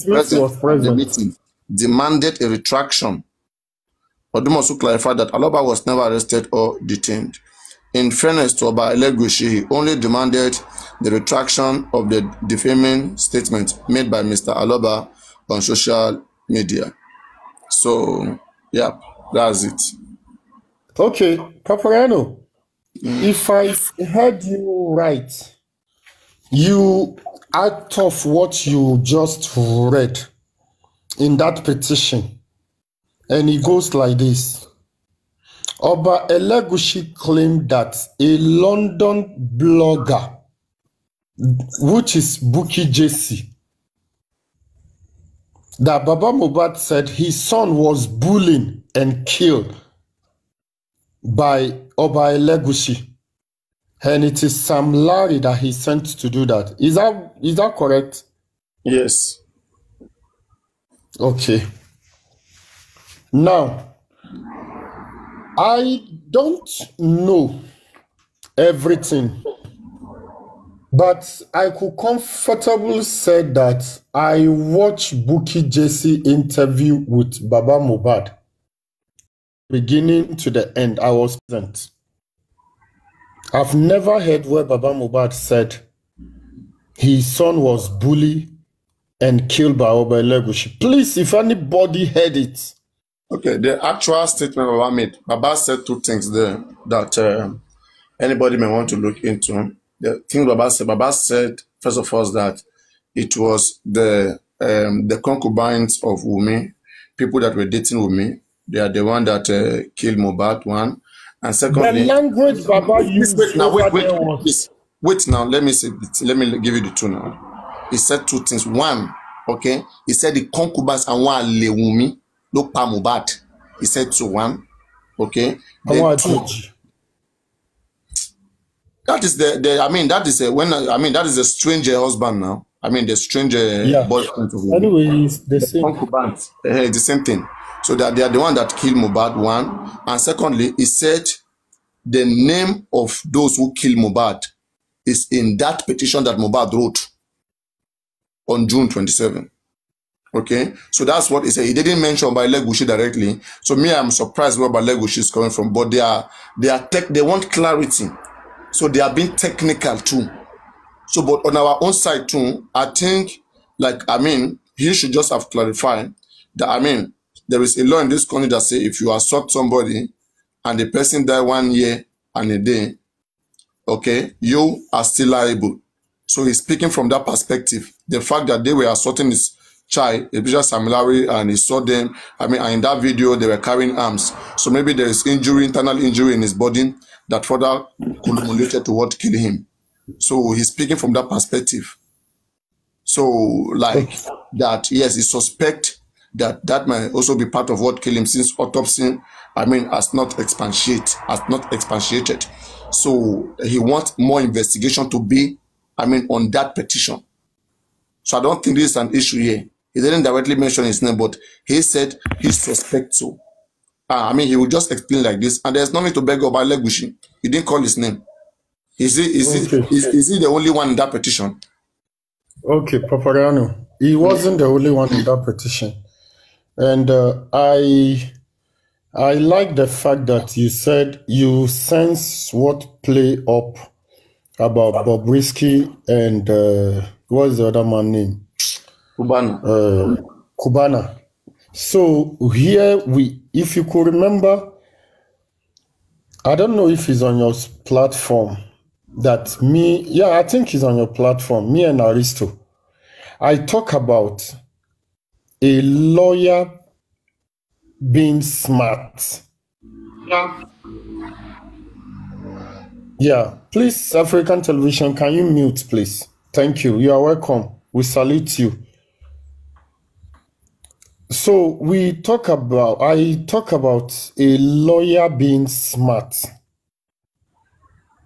present at the meeting demanded a retraction. Odumosu clarified that Aloba was never arrested or detained. In fairness to Oba Elegushi, he only demanded the retraction of the defaming statement made by Mr. Aloba on social media. So, yeah, that's it. Okay, Paparano, if I heard you right, you, out of what you just read in that petition, and it goes like this. Oba Elegushi claimed that a London blogger, which is Bukky Jesse, that Baba Mohbad said his son was bullied and killed by Oba Elegushi, and it is Sam Larry that he sent to do that. Is that correct? Yes. Okay. Now, I don't know everything, but I could comfortably say that I watched Bukky Jesse interview with Baba Mohbad. Beginning to the end, I was present. I've never heard where Baba Mohbad said his son was bullied and killed by Oba Elegushi. Please, if anybody heard it. Okay, the actual statement Baba made, Baba said two things there that anybody may want to look into. The thing Baba said, first of all, that it was the concubines of Wunmi, people that were dating Wunmi. They are the one that killed Mohbad, one. And secondly, the language Baba used. Wait now, let me say it. Let me give you the two now. He said two things. One, okay, he said the concubines and one le Wunmi, no pa Mohbad. He said two, one, okay. Then two. That is that is a stranger husband now. I mean the stranger boyfriend of Wunmi. Anyway, it's the same. Concubines, the same thing. So that they are the one that killed Mohbad, one. And secondly, he said the name of those who killed Mohbad is in that petition that Mohbad wrote on June 27. Okay? So that's what he said. He didn't mention Oba Elegushi directly. So me, I'm surprised where Oba Elegushi is coming from. But they want clarity. So they are being technical too. So but on our own side too, I think, he should just have clarified that, there is a law in this country that says if you assault somebody and the person died 1 year and a day, okay, you are still liable. So he's speaking from that perspective. The fact that they were assaulting his child, especially Sam Larry, and he saw them, and in that video, they were carrying arms. So maybe there is internal injury in his body that further culminated to what killed him. So he's speaking from that perspective. So that, yes, he suspect that might also be part of what killed him, since autopsy, has not expatiated. So he wants more investigation to be, on that petition. So I don't think this is an issue here. He didn't directly mention his name, but he said he suspects so. He will just explain like this, and there's no need to beg Oba Elegushi. He didn't call his name. Is he the only one in that petition? Okay, Paparano. He wasn't the only one in that petition. And I like the fact that you said you sense what play up about Bobrisky and what's the other man's name? Cubana. So here if you could remember, I don't know if he's on your platform. I think he's on your platform. Me and Aristo, I talk about a lawyer being smart. Yeah, please, African Television, can you mute, please? Thank you. You are welcome. We salute you. So I talk about a lawyer being smart.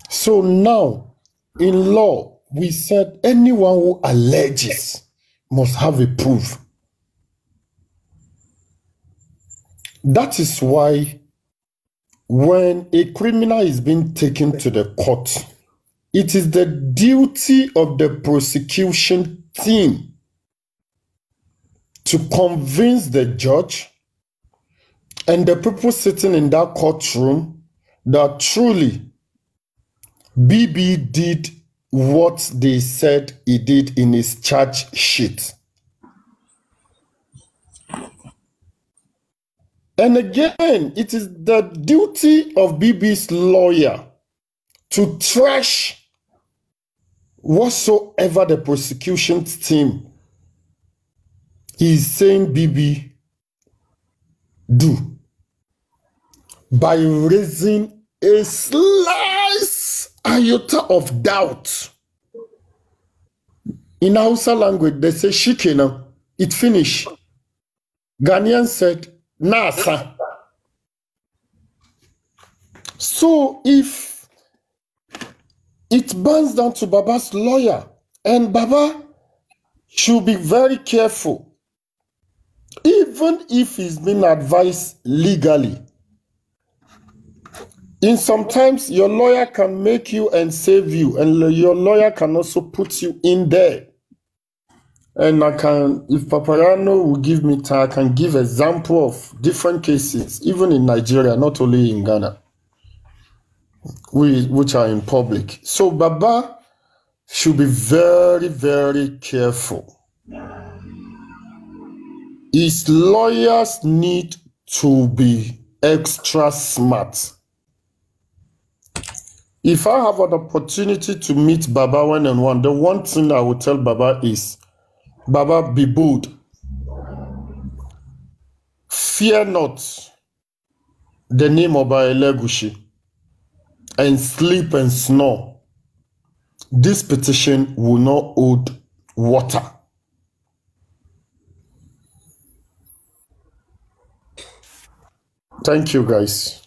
So now, in law, we said anyone who alleges must have a proof. That is why when a criminal is being taken to the court, it is the duty of the prosecution team to convince the judge and the people sitting in that courtroom that truly BB did what they said he did in his charge sheet. And again, it is the duty of BB's lawyer to trash whatsoever the prosecution team is saying BB do by raising a slight iota of doubt. In Hausa language, they say shikena, it finished. Ghanaian said, Nasa. So if it burns down to Baba's lawyer, and Baba should be very careful, even if he's been advised legally. In sometimes your lawyer can make you and save you, and your lawyer can also put you in there. And I can, if Paparano will give me time, I can give example of different cases, even in Nigeria, not only in Ghana, which are in public. So Baba should be very, very careful. His lawyers need to be extra smart. If I have an opportunity to meet Baba one-on-one, the one thing I will tell Baba is, Baba, be bold. Fear not the name of Elegushi and sleep and snore. This petition will not hold water. Thank you, guys.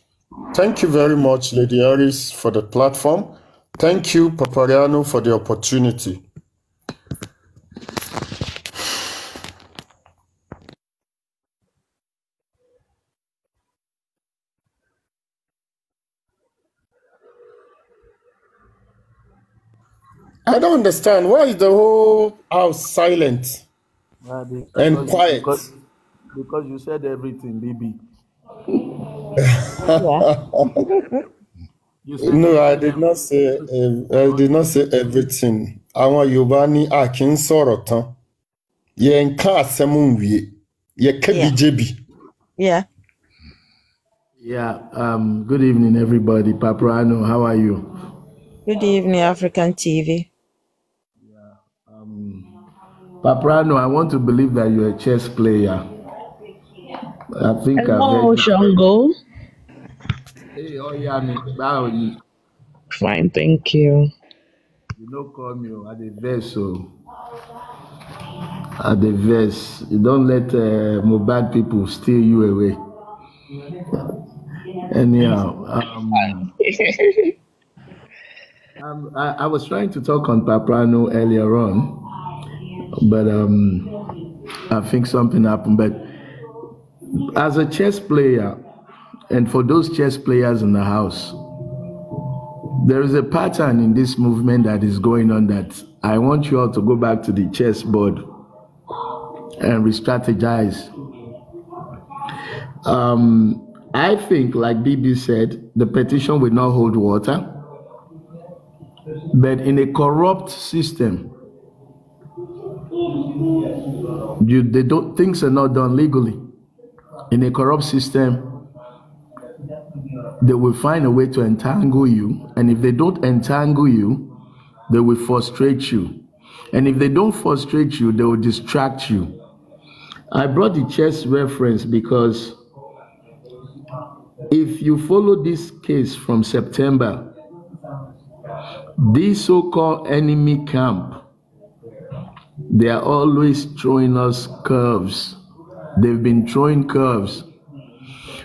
Thank you very much, Lady Harris, for the platform. Thank you, Papariano, for the opportunity. I don't understand. Why is the whole house silent and quiet? Because you said everything, baby. No, I did not say. I did not say everything. Àwọn Yorùbá ní a kì í sọ̀rọ̀ tán. Yẹ nǹkan àsẹ́mú wíyẹ. Yẹ kẹ́bi jẹ́bi. Yeah. Yeah. Good evening, everybody. Paparano, how are you? Good evening, African TV. Paparano, I want to believe that you're a chess player. I think Hello, Shango. Hey, Oyami, how are you? Fine, thank you. You don't call me at the verse, so at the verse, you don't let Mohbad people steal you away. Anyhow, I was trying to talk on Paparano earlier on, but I think something happened. But as a chess player, and for those chess players in the house, there is a pattern in this movement that is going on that I want you all to go back to the chessboard and re-strategize. I think, like BB said, the petition will not hold water, but in a corrupt system, things are not done legally. In a corrupt system, they will find a way to entangle you, and if they don't entangle you, they will frustrate you, and if they don't frustrate you, they will distract you. I brought the chess reference because if you follow this case from September, this so-called enemy camp, they are always throwing us curves. They've been throwing curves.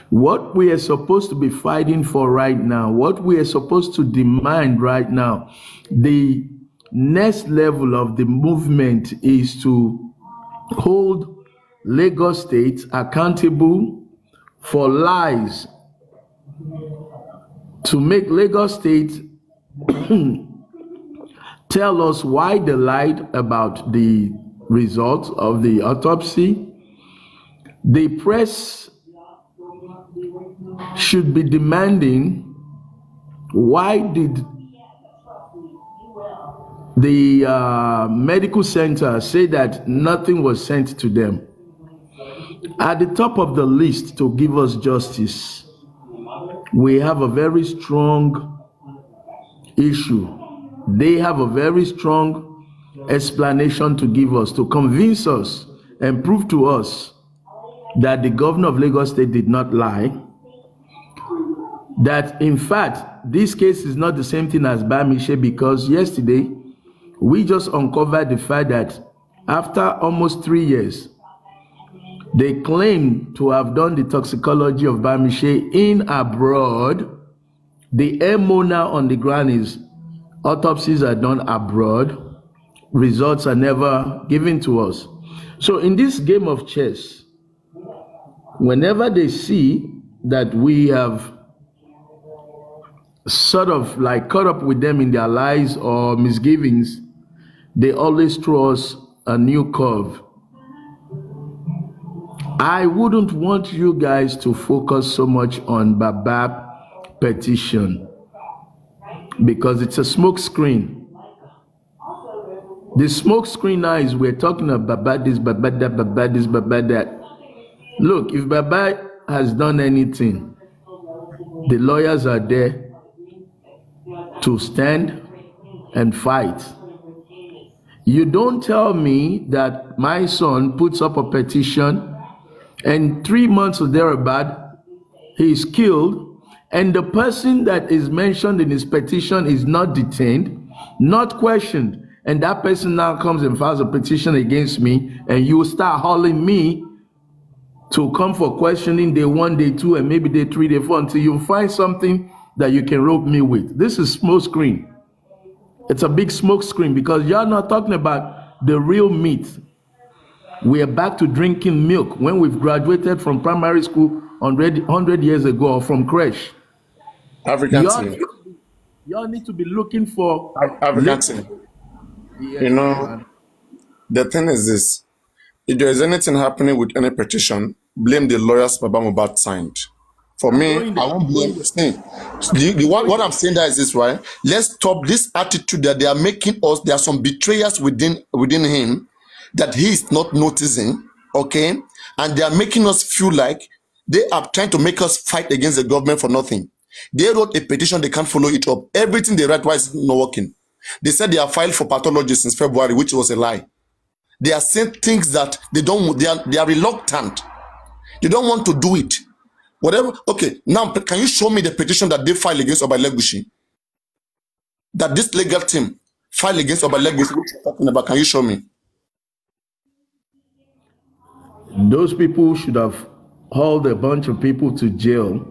What we are supposed to be fighting for right now, what we are supposed to demand right now, the next level of the movement is to hold Lagos State accountable for lies to make Lagos State tell us why they lied about the results of the autopsy. The press should be demanding, why did the medical center say that nothing was sent to them? At the top of the list to give us justice, we have a very strong issue. They have a very strong explanation to give us, to convince us and prove to us that the governor of Lagos State did not lie, that in fact this case is not the same thing as Bamishe, because yesterday we just uncovered the fact that after almost 3 years, they claim to have done the toxicology of Bamishe in abroad. The MO now on the ground is autopsies are done abroad. Results are never given to us. So in this game of chess, whenever they see that we have sort of like caught up with them in their lies or misgivings, they always throw us a new curve. I wouldn't want you guys to focus so much on Baba petition, because it's a smoke screen. The smoke screen now is we're talking about Baba this, Baba that, Baba this, Baba that. Look, if Baba has done anything, the lawyers are there to stand and fight. You don't tell me that my son puts up a petition and 3 months or thereabout, he is killed, and the person that is mentioned in his petition is not detained, not questioned, and that person now comes and files a petition against me, and you start hauling me to come for questioning day 1, day 2, and maybe day 3, day 4, until you find something that you can rope me with. This is smoke screen. It's a big smoke screen, because you're not talking about the real meat. We are back to drinking milk when we've graduated from primary school 100 years ago, or from creche. Y'all need to be looking for African. Yes, you know, the thing is this: if there is anything happening with any petition, blame the lawyers Baba Mohbad signed. For me, I won't blame this thing. What I'm saying that is this, right? Let's stop this attitude that they are making us. There are some betrayers within him that he is not noticing, okay? And they are making us feel like they are trying to make us fight against the government for nothing. They wrote a petition, they can't follow it up. Everything they write was not working. They said they are filed for pathology since February, which was a lie. They are saying things that they are reluctant. They don't want to do it. Whatever. Okay, now can you show me the petition that they filed against Oba Elegushi? That this legal team filed against Oba Elegushi, which you're talking about, can you show me? Those people should have hauled a bunch of people to jail.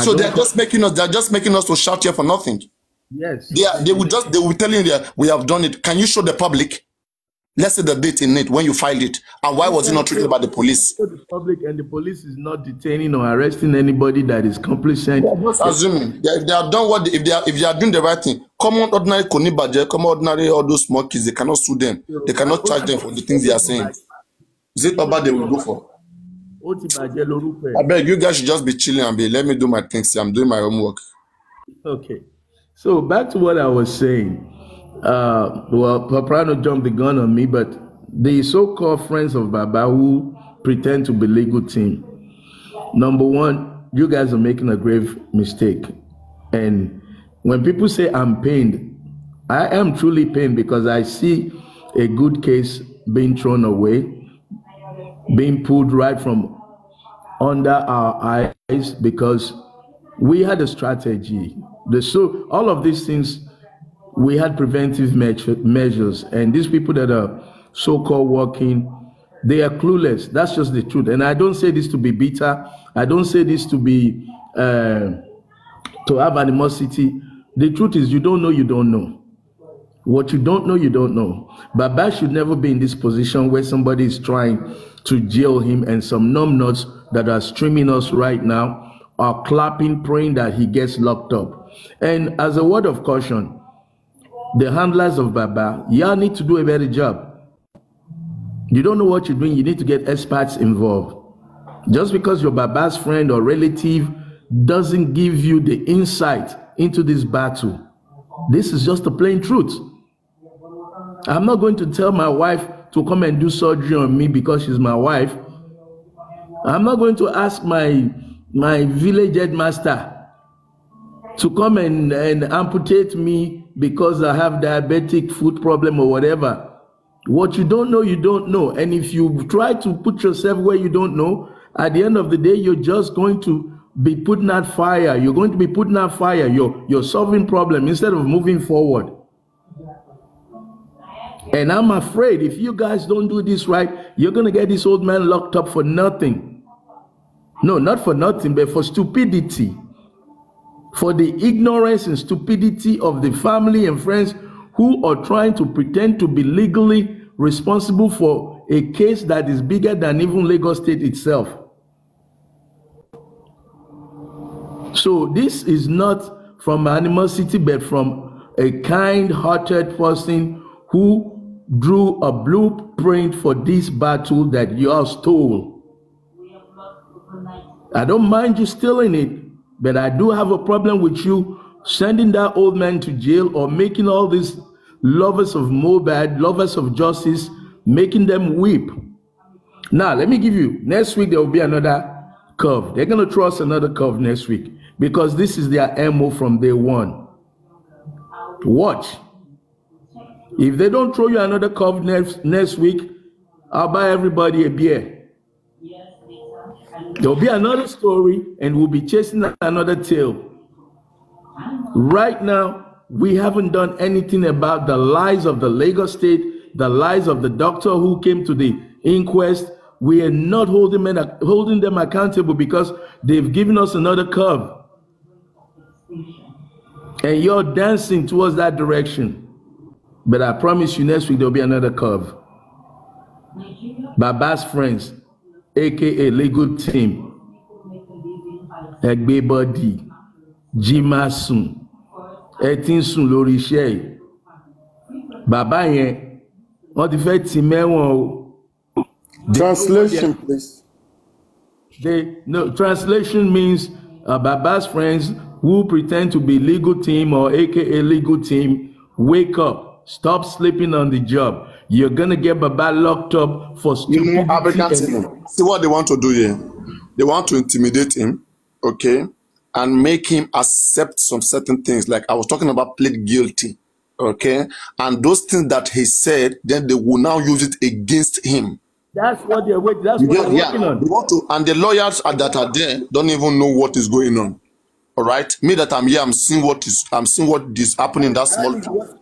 So they're just making us to shout here for nothing. Yes. They will be telling you we have done it. Can you show the public? Let's say the date in it when you filed it, and why was it not treated by the police? The public, and the police is not detaining or arresting anybody that is complicit. Assuming if they have done if they are doing the right thing, common ordinary Konibaje, common ordinary all those small kids, they cannot sue them. They cannot charge them for the things they are saying. Is it about they will go for? I beg you guys should just be chilling and let me do my things. I'm doing my homework. Okay. So back to what I was saying. Well, Paprano jumped the gun on me, but the so-called friends of Baba who pretend to be legal team. Number one, you guys are making a grave mistake. And when people say I'm pained, I am truly pained, because I see a good case being thrown away, being pulled right from under our eyes, because we had a strategy. So all of these things, we had preventive measures, and these people that are so-called working, they are clueless. That's just the truth. And I don't say this to be bitter. I don't say this to be to have animosity. The truth is, you don't know, you don't know. What you don't know, you don't know. Baba should never be in this position where somebody is trying to jail him, and some numbnuts that are streaming us right now are clapping, praying that he gets locked up. And as a word of caution, the handlers of Baba, y'all need to do a better job. You don't know what you're doing, you need to get experts involved. Just because your Baba's friend or relative doesn't give you the insight into this battle. This is just the plain truth. I'm not going to tell my wife to come and do surgery on me because she's my wife. I'm not going to ask my village headmaster to come and amputate me because I have diabetic foot problem or whatever. What you don't know, you don't know. And if you try to put yourself where you don't know, at the end of the day, you're just going to be putting out fire. You're going to be putting out fire. You're solving problem instead of moving forward. And I'm afraid if you guys don't do this right, you're going to get this old man locked up for nothing. No, not for nothing, but for stupidity. For the ignorance and stupidity of the family and friends who are trying to pretend to be legally responsible for a case that is bigger than even Lagos State itself. So this is not from animosity, but from a kind-hearted person who drew a blueprint for this battle that you all stole. I don't mind you stealing it, but I do have a problem with you sending that old man to jail or making all these lovers of Mohbad, lovers of justice, making them weep. Now, let me give you, next week there will be another curve. They're going to throw us another curve next week because this is their MO from day one. Watch. If they don't throw you another curve next week, I'll buy everybody a beer. There'll be another story and we'll be chasing another tail. Right now, we haven't done anything about the lies of the Lagos State, the lies of the doctor who came to the inquest. We are not holding them accountable because they've given us another curve. And you're dancing towards that direction. But I promise you next week there'll be another curve. Baba's friends, aka legal team, Egbe Body, Jimasun, Etinsun lórí iṣẹ́. Baba yẹn, wọ́n ti fẹ́ tì mẹ́wọ̀n o. Translation, please. Translation means Baba's friends who pretend to be legal team or aka legal team, wake up. Stop sleeping on the job. You're gonna get Baba locked up for stupidity. See what they want to do here. They want to intimidate him, okay, and make him accept some certain things. Like I was talking about, plead guilty, okay, and those things that he said, then they will now use it against him. That's what they're waiting. That's what they're working on. They want to, and the lawyers that are there don't even know what is going on. All right, me that I'm here, I'm seeing what is happening in that small town.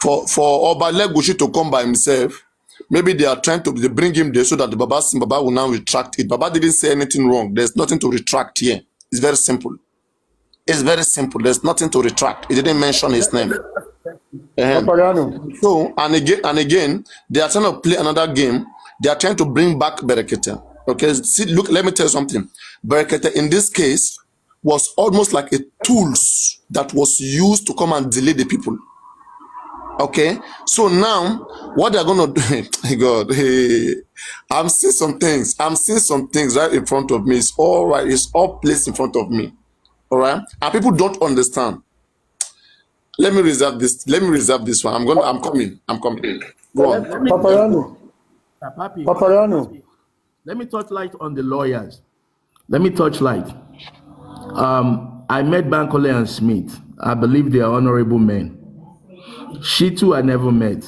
For Oba Legushi to come by himself, maybe they are trying to bring him there so that the Baba will now retract it. Baba didn't say anything wrong. There's nothing to retract here. It's very simple. It's very simple. There's nothing to retract. He didn't mention his name. So, and again, they are trying to play another game. They are trying to bring back Berekete. Okay, see, look, let me tell you something. Berekete in this case was almost like a tool that was used to come and delay the people. Okay, so now what they're gonna do? God, hey, I'm seeing some things. I'm seeing some things right in front of me. It's all right. It's all placed in front of me. All right, and people don't understand. Let me reserve this. Let me reserve this one. I'm coming. Go on, Paparano. Let me touch light on the lawyers. Let me touch light. I met Bankole and Smith. I believe they are honorable men. Shitu I never met.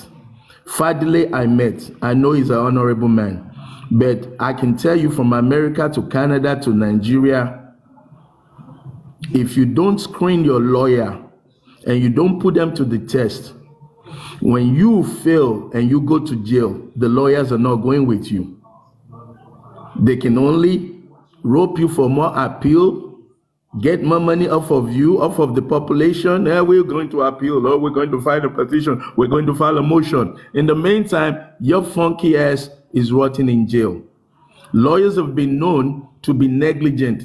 Fadile I met. I know he's an honorable man. But I can tell you from America to Canada to Nigeria, if you don't screen your lawyer and you don't put them to the test, when you fail and you go to jail, the lawyers are not going with you. They can only rope you for more appeal, get more money off of you, off of the population. We're going to appeal, or we're going to file a petition, we're going to file a motion. In the meantime, your funky ass is rotting in jail. Lawyers have been known to be negligent.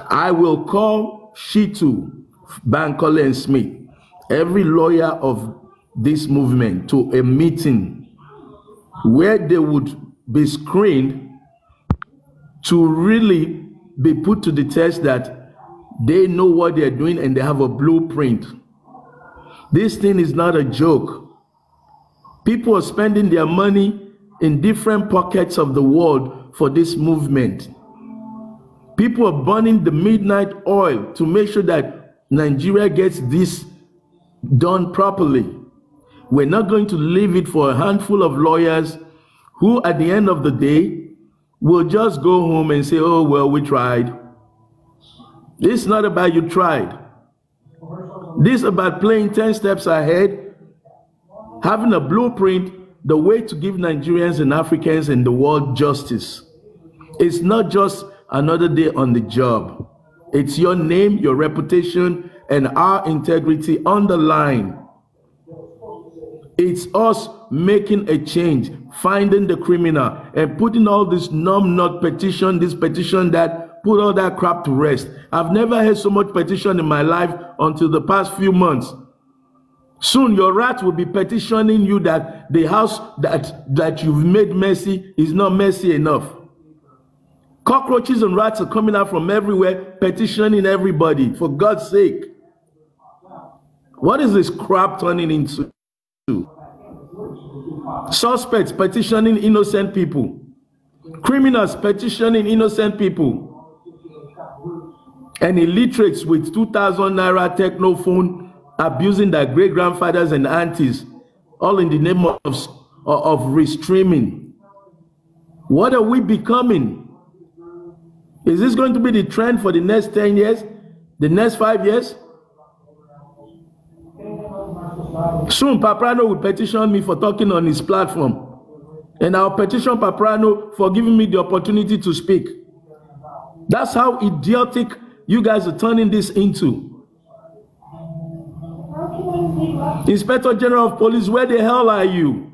I will call Shitu Bankole and Smith, every lawyer of this movement to a meeting where they would be screened to really be put to the test that they know what they're doing and they have a blueprint. This thing is not a joke. People are spending their money in different pockets of the world for this movement. People are burning the midnight oil to make sure that Nigeria gets this done properly. We're not going to leave it for a handful of lawyers who, at the end of the day, will just go home and say, oh, well, we tried. This is not about you tried. This is about playing 10 steps ahead, having a blueprint, the way to give Nigerians and Africans and the world justice. It's not just another day on the job. It's your name, your reputation, and our integrity on the line. It's us making a change, finding the criminal, and putting all this numb-nut petition, this petition that, put all that crap to rest. I've never heard so much petition in my life until the past few months. Soon your rat will be petitioning you that the house that you've made messy is not messy enough. Cockroaches and rats are coming out from everywhere, petitioning everybody, for God's sake. What is this crap turning into? Suspects petitioning innocent people. Criminals petitioning innocent people. And illiterates with 2,000 naira techno phone abusing their great-grandfathers and aunties, all in the name of restreaming. What are we becoming? Is this going to be the trend for the next 10 years? The next 5 years? Soon, Paprano will petition me for talking on his platform. And I'll petition Paprano for giving me the opportunity to speak. That's how idiotic you guys are turning this into. Inspector General of Police, where the hell are you?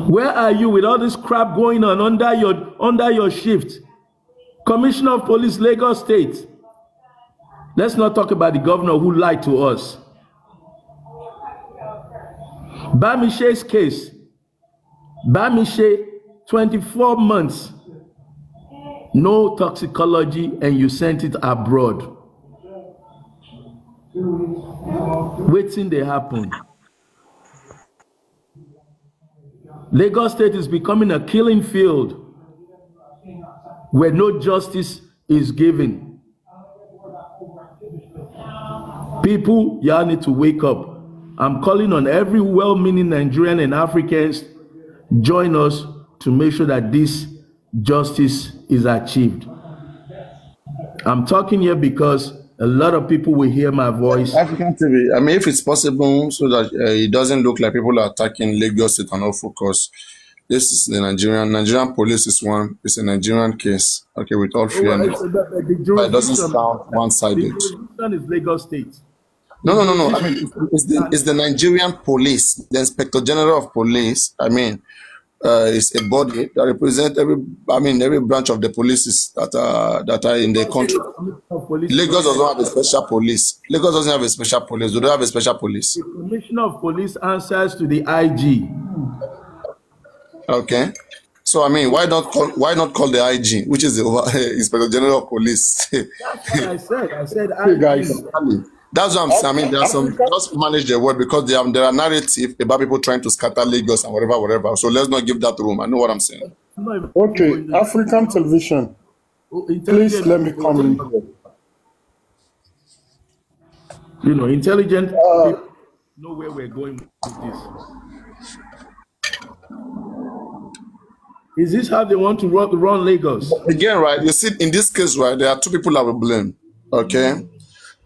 Where are you with all this crap going on under your shift? Commissioner of Police, Lagos State. Let's not talk about the governor who lied to us. Bamishe's case. Bamishe, 24 months. No toxicology, and you sent it abroad. Waiting they happen. Lagos State is becoming a killing field where no justice is given. People, y'all need to wake up. I'm calling on every well-meaning Nigerian and Africans, join us to make sure that this justice is achieved. I'm talking here because a lot of people will hear my voice. African TV, I mean, if it's possible, so that it doesn't look like people are attacking Lagos State and all focus. This is the Nigerian police is one. It's a Nigerian case. Okay, with all fairness, but it doesn't sound one-sided. The jurisdiction is Lagos State. No. I mean, it's the Nigerian police, the Inspector General of Police. I mean, it's a body that represents every branch of the police that are in the country. Lagos doesn't have a special police. Lagos doesn't have a special police. They don't have a special police. The Commissioner of Police answers to the IG. Okay. So I mean, why not call the IG, which is the Inspector General of Police? That's what I said. Hey guys. That's what I'm saying. I mean, there are some, just manage the word because there are narrative about people trying to scatter Lagos and whatever. So let's not give that room. I know what I'm saying. Okay, African television. Please let me come in here. You know, intelligent people know where we're going with this. Is this how they want to run Lagos? Again, right, you see, in this case, right, there are two people I will blame, okay?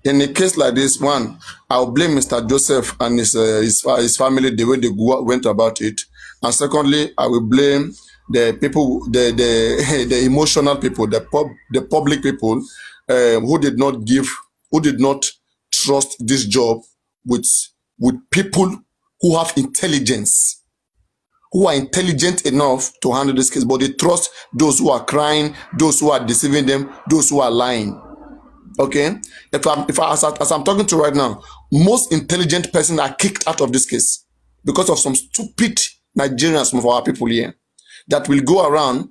In a case like this one, I'll blame Mr. Joseph and his family, the way they went about it. And secondly, I will blame the people, the emotional people, the public people who did not trust this job with people who have intelligence, who are intelligent enough to handle this case, but they trust those who are crying, those who are deceiving them, those who are lying. Okay, as I'm talking to right now, most intelligent person are kicked out of this case because of some stupid Nigerians, some of our people here, that will go around,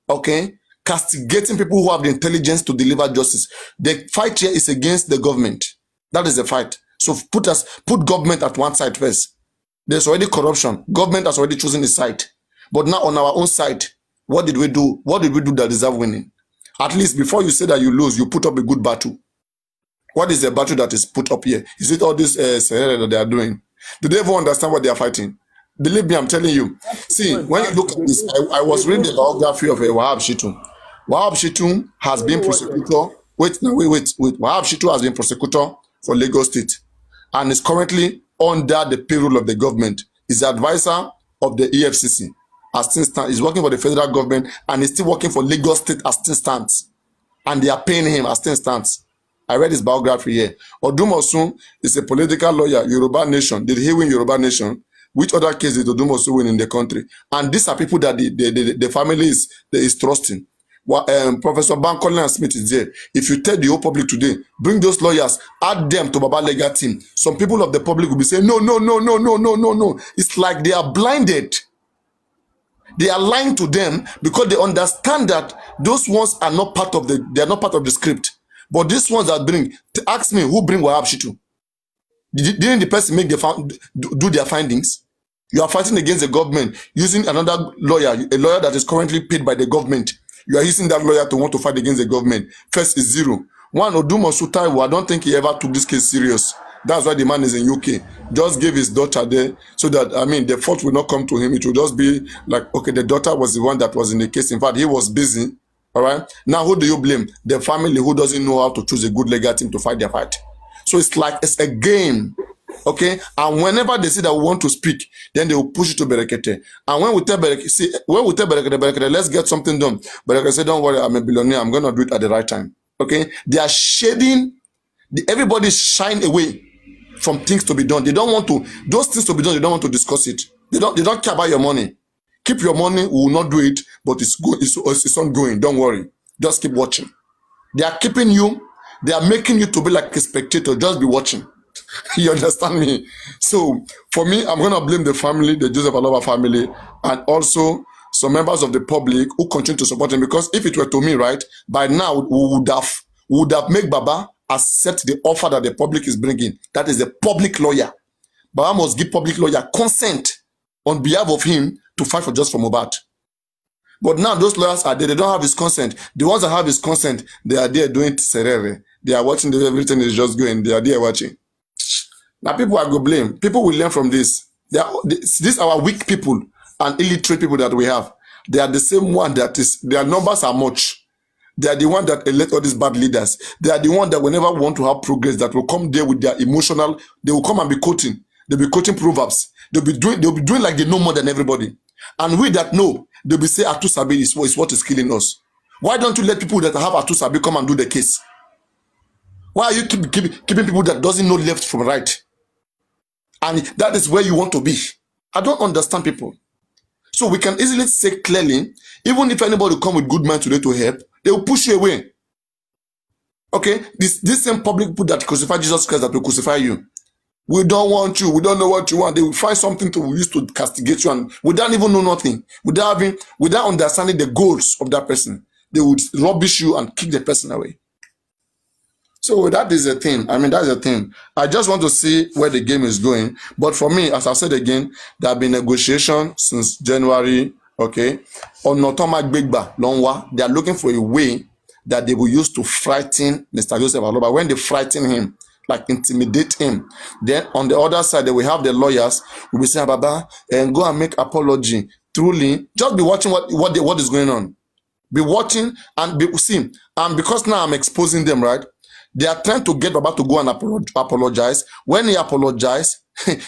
okay, castigating people who have the intelligence to deliver justice. The fight here is against the government. That is the fight. So put government at one side first. There's already corruption. Government has already chosen a side. But now on our own side, what did we do? What did we do that deserve winning? At least before you say that you lose, you put up a good battle. What is the battle that is put up here? Is it all this that they are doing? Do they even understand what they are fighting? Believe me, I'm telling you. See, when you look at this, I was reading the biography of Wahab Shittu. Wahab Shittu has been prosecutor. Wait. Wahab Shittu has been prosecutor for Lagos State and is currently under the payroll of the government. He's the advisor of the EFCC. As things stand, he's working for the federal government and he's still working for Lagos State as things stands. And they are paying him as things stands. I read his biography here. Odumosun is a political lawyer, Yoruba Nation. Did he win Yoruba Nation? Which other case did Odumosun win in the country? And these are people that the family is trusting. Professor Bankole Smith is there. If you tell the whole public today, bring those lawyers, add them to Baba Lega team. Some people of the public will be saying, no. It's like they are blinded. They are lying to them because they understand that those ones are not part of the script. But these ones that bring, ask me who bring Wahab Shittu. Didn't the person do their findings? You are fighting against the government using another lawyer, a lawyer that is currently paid by the government. You are using that lawyer to want to fight against the government. First is zero. One, Odumosun Taiwo, I don't think he ever took this case serious. That's why the man is in UK. Just gave his daughter there so that, the fault will not come to him. It will just be like, okay, the daughter was the one that was in the case. In fact, he was busy. All right. Now, who do you blame? The family who doesn't know how to choose a good legal team to fight their fight. So it's like it's a game. Okay. And whenever they say that we want to speak, then they will push it to Berekete. And when we tell Berekete, let's get something done. Berekete say, don't worry, I'm a billionaire. I'm going to do it at the right time. Okay. They are shading. Everybody shine away from things to be done. They don't want to, those things to be done, they don't want to discuss it. They don't care about your money. Keep your money, we will not do it, but it's ongoing. Don't worry. Just keep watching. They are keeping you, they are making you to be like a spectator. Just be watching. You understand me? So for me, I'm gonna blame the family, the Joseph Aloba family, and also some members of the public who continue to support him. Because if it were to me, right, by now we would have made Baba accept the offer that the public is bringing. That is the public lawyer. Baba must give public lawyer consent on behalf of him to fight for just for Mohbad. But now those lawyers are there. They don't have his consent. The ones that have his consent, they are there doing serere. They are watching everything is just going. They are there watching. Now people are going to blame. People will learn from this. These are our weak people and illiterate people that we have. They are the same one that is, their numbers are much. They are the one that elect all these bad leaders. They are the one that whenever we want to have progress, that will come there with their emotional, they will come and be quoting. They'll be quoting proverbs. They'll be doing like they know more than everybody. And we that know, they'll be saying Atu Sabi is what is killing us. Why don't you let people that have Atu Sabi come and do the case? Why are you keeping people that doesn't know left from right? And that is where you want to be. I don't understand people. So we can easily say clearly, even if anybody come with good mind today to help, they will push you away. Okay? This same public people that crucify Jesus Christ that will crucify you. We don't want you. We don't know what you want. They will find something to use to castigate you, and without even know nothing, without understanding the goals of that person, they would rubbish you and kick the person away. So that is the thing. I mean, that's the thing. I just want to see where the game is going. But for me, as I said again, there have been negotiations since January. Okay, on Notoma Gbegba Longwa, they are looking for a way that they will use to frighten Mr. Joseph Aloba. When they frighten him, like intimidate him, then on the other side, they will have the lawyers who will say, Baba, and go and make apology. Truly, just be watching what is going on. Be watching and see. And because now I'm exposing them, right? They are trying to get Baba to go and apologize. When he apologizes,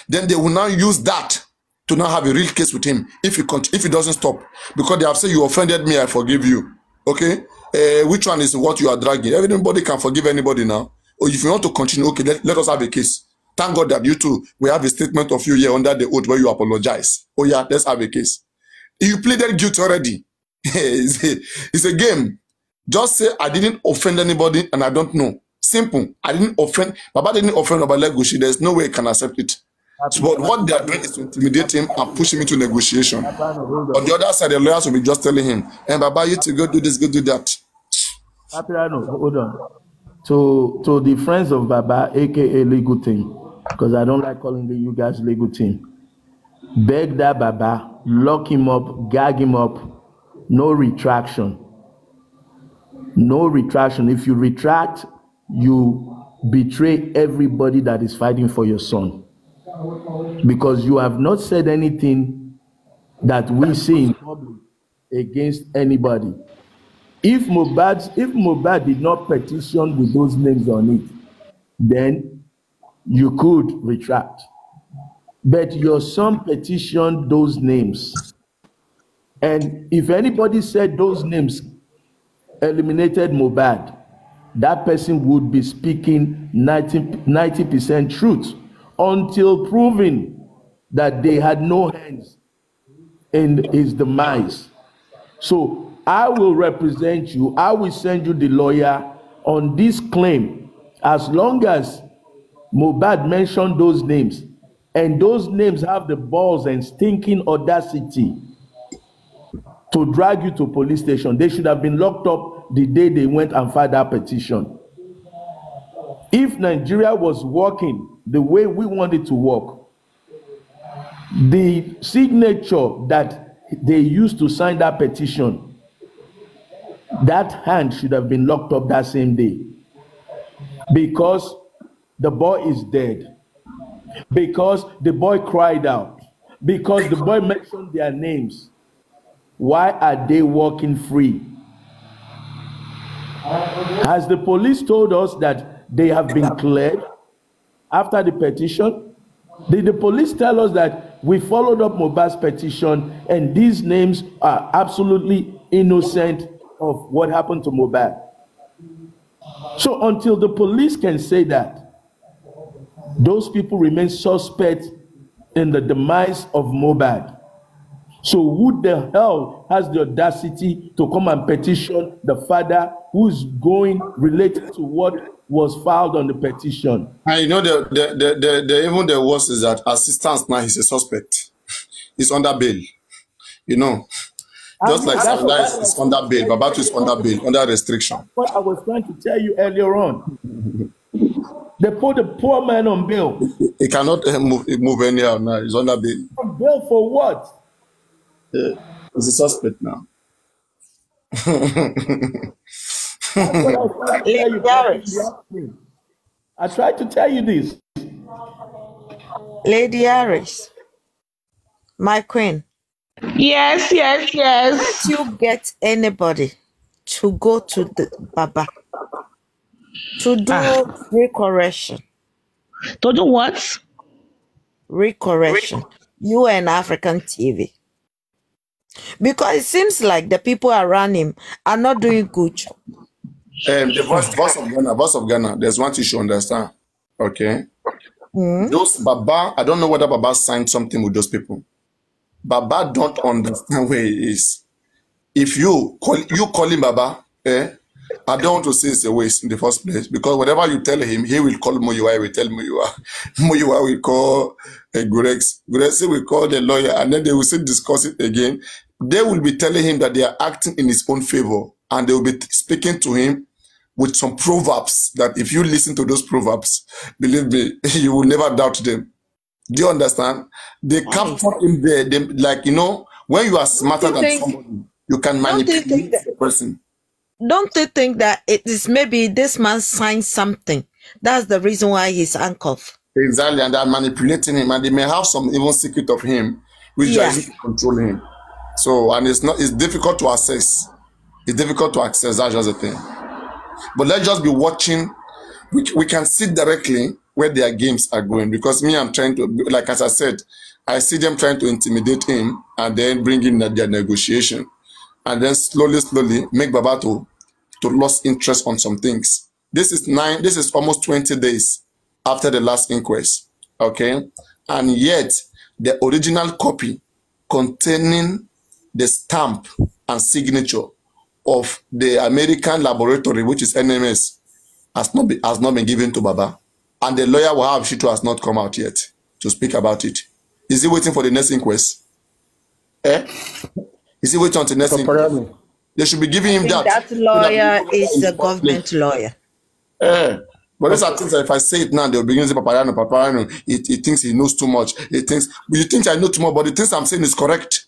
then they will now use that to now have a real case with him if he doesn't stop. Because they have said, you offended me, I forgive you. Okay? Which one is what you are dragging? Everybody can forgive anybody now. Or if you want to continue, okay, let us have a case. Thank God that you two, we have a statement of you here under the oath where you apologize. Oh yeah, let's have a case. You pleaded guilty already. It's a game. Just say, I didn't offend anybody and I don't know. Simple. I didn't offend. Baba didn't offend Obale Egusi. There's no way he can accept it. So, but what they are doing is to intimidate him and push him into negotiation. On the other side, the lawyers will be just telling him, "And Baba, you to go do this, go do that." Hold on. To the friends of Baba, aka legal team, because I don't like calling you guys legal team. Beg that Baba, lock him up, gag him up, no retraction. No retraction. If you retract, you betray everybody that is fighting for your son. Because you have not said anything that we see in public against anybody. If Mohbad did not petition with those names on it, then you could retract. But your son petitioned those names. And if anybody said those names eliminated Mohbad, that person would be speaking 90% truth until proven that they had no hands in his demise. So I will represent you. I will send you the lawyer on this claim as long as Mohbad mentioned those names, and those names have the balls and stinking audacity to drag you to police station. They should have been locked up the day they went and filed that petition. If Nigeria was working the way we want it to work, the signature that they used to sign that petition, that hand should have been locked up that same day. Because the boy is dead. Because the boy cried out. Because the boy mentioned their names. Why are they walking free? Has the police told us that they have been cleared after the petition? Did the police tell us that we followed up Mohbad's petition and these names are absolutely innocent of what happened to Mohbad? So until the police can say that, those people remain suspect in the demise of Mohbad. So who the hell has the audacity to come and petition the father who's going related to what was filed on the petition? And you know, even the worst is that assistance now, he's a suspect. He's under bail. You know, just like Sandai is under bail, Babatu is under bail, under restriction. What I was trying to tell you earlier on. They put the poor man on bail. He cannot move anyhow now. He's under bail. On bail for what? He's a suspect now. I tried to tell you this. Lady Harris, my queen. Yes. Can't you get anybody to go to the Baba to do recorrection? To do what? Recorrection. You and African TV. Because it seems like the people around him are not doing good job. The boss of Ghana, there's one thing you should understand. Okay? Those Baba, I don't know whether Baba signed something with those people. Baba don't understand where he is. If you call him Baba, I don't want to say it's a waste in the first place, because whatever you tell him, he will call Muyiwa, he will tell Muyiwa. Muyiwa will call Gurex. Gurex will call the lawyer, and then they will still discuss it again. They will be telling him that they are acting in his own favor, and they will be speaking to him with some proverbs that if you listen to those proverbs, believe me, you will never doubt them. Do you understand? They capture him there. They, like, you know, when you are smarter than somebody, you can manipulate the person. Don't you think that it is maybe this man signed something? That's the reason why he's handcuffed. Exactly, and they're manipulating him, and they may have some even secret of him, which are using to control him. So, and it's difficult to access. It's difficult to access, that's just the thing. But let's just be watching. We can see directly where their games are going, because me, I'm trying to, like as I said, I see them trying to intimidate him and then bring in their negotiation, and then slowly make Baba to lose interest on some things. This is almost 20 days after the last inquest, okay? And yet, the original copy containing the stamp and signature of the American laboratory, which is NMS, has not been given to Baba, and the lawyer Wahab Shittu has not come out yet to speak about it. Is he waiting for the next inquest? Is he waiting until the next inquest? They should be giving him that. That lawyer is a government lawyer. But those are things that if I say it now, they'll begin to say, Paparano, he thinks he knows too much. You think I know too much, but the things I'm saying is correct.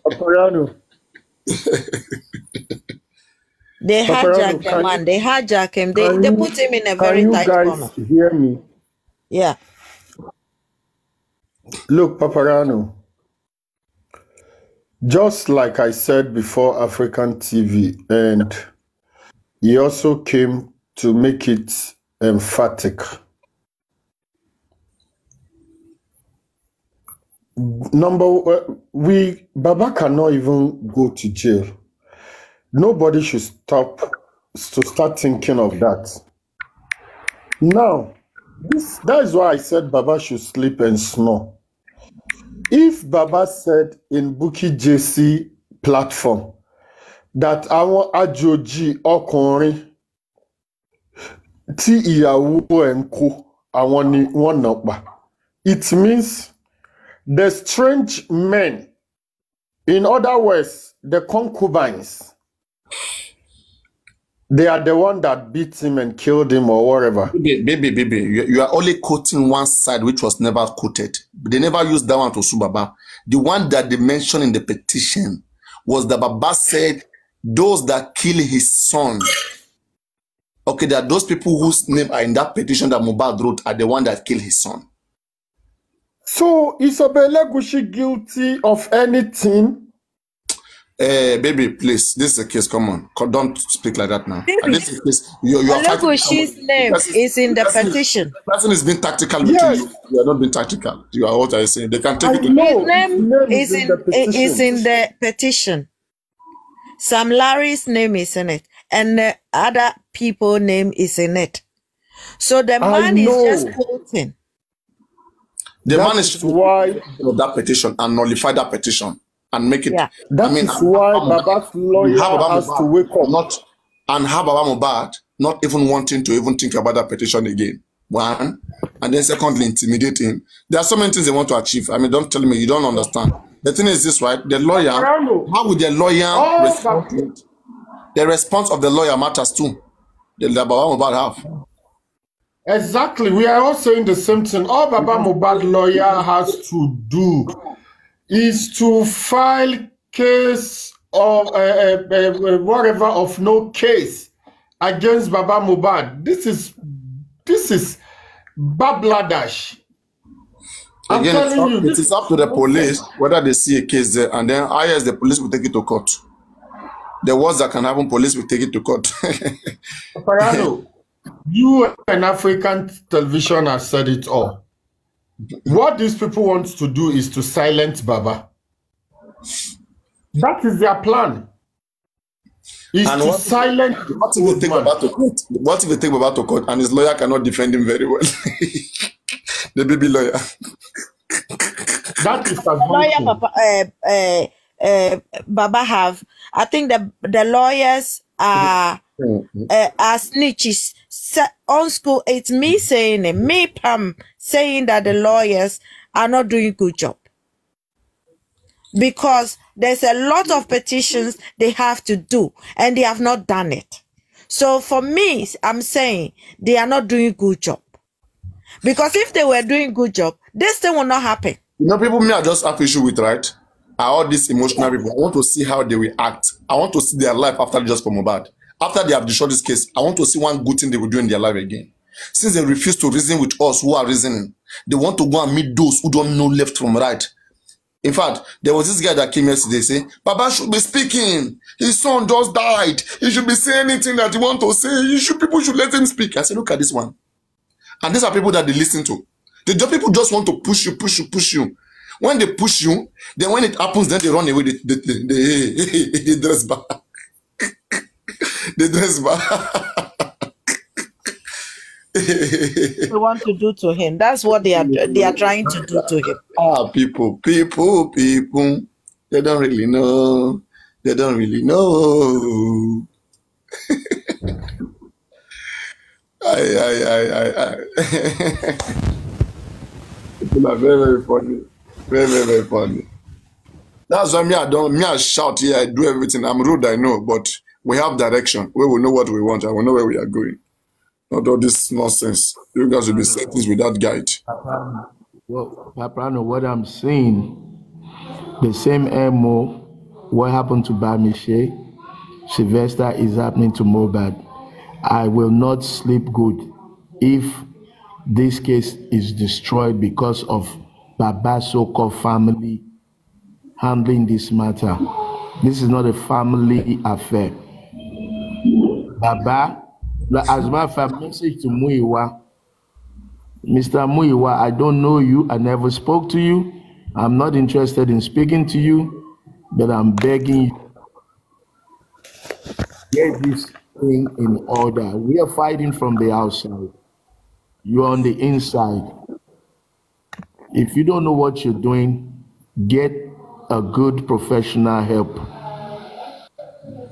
Paparano. They hijack him, man. They hijack him. They put him in a very tight corner. Can you guys hear me? Yeah. Look, Paparano. Just like I said before, African TV, and he also came to make it emphatic. Baba cannot even go to jail. Nobody should start thinking of that. Now, that is why I said Baba should sleep and snore. If Baba said in Bukky JC platform that our ajoji ọkùnrin tí ìyàwó ẹ̀ ń kó àwọn ni wọ́n nà pa, it means the strange men, in other words, the concubines, they are the one that beat him and killed him or whatever. Baby, you are only quoting one side which was never quoted. They never used that one to sue Baba. The one that they mentioned in the petition was that Baba said those that kill his son. Okay, there are those people whose name are in that petition that Mohbad wrote are the one that killed his son. So is Obelegushi guilty of anything? Baby, please. This is a case. Come on. Don't speak like that now. This is a case. You are Obelegush's name is in the petition. The person is being tactical with you. You are not being tactical. You are what I say. They can take it. His name is in the petition. Sam Larry's name is in it. And the other people's name is in it. So the man is just quoting. The man is why that petition and nullify that petition and make it. Yeah. That is why Baba's lawyer has to wake up. And have Baba Mohbad not even wanting to even think about that petition again. One, and then secondly, intimidate him. There are so many things they want to achieve. I mean, don't tell me you don't understand. The thing is this, right? The lawyer, how would the lawyer respond to it? The response of the lawyer matters too. The Baba Mohbad have. Exactly. We are all saying the same thing. All Baba Mohbad lawyer has to do is to file case or whatever of no case against Baba Mohbad. This is Babladash. Again, it is up to the police whether they see a case there, and then as the police will take it to court. The worst that can happen, police will take it to court. Parano, you and African television have said it all. What these people want to do is to silence Baba. That is their plan. Is and to silence. What if they take Baba to court? What if they take Baba to court and his lawyer cannot defend him very well? The baby lawyer. That is lawyer Baba have. I think the lawyers are snitches. On school, it's me saying it. Me, Pam, saying that the lawyers are not doing a good job. Because there's a lot of petitions they have to do, and they have not done it. So for me, I'm saying they are not doing a good job. Because if they were doing a good job, this thing will not happen. You know, people I just have issue with, right? Are all these emotional people. I want to see how they will act. I want to see their life after just for Mohbad. After they have destroyed this case, I want to see one good thing they will do in their life again. Since they refuse to reason with us who are reasoning, they want to go and meet those who don't know left from right. In fact, there was this guy that came yesterday saying, Baba should be speaking. His son just died. He should be saying anything that he wants to say. People should let him speak. I said, look at this one. And these are people that they listen to. People just want to push you. When they push you, then when it happens, then they run away. They dress back. They dress back. They want to do to him. That's what they are trying to do to him. People. They don't really know. People are very, very funny. Very, very, very funny. That's why I shout here, I do everything. I'm rude, I know, but we have direction. We will know what we want and we know where we are going. Not all this nonsense. You guys will be saying things without guide. Well, Paprano, what I'm seeing, the same MO, what happened to Bamiche, Sylvester is happening to Mohbad. I will not sleep good if this case is destroyed because of Baba's so-called family handling this matter. This is not a family affair. Baba, as a matter of fact, message to Muyiwa. Mr. Muyiwa, I don't know you. I never spoke to you. I'm not interested in speaking to you, but I'm begging you, get this thing in order. We are fighting from the outside. You're on the inside. If you don't know what you're doing, get a good professional help.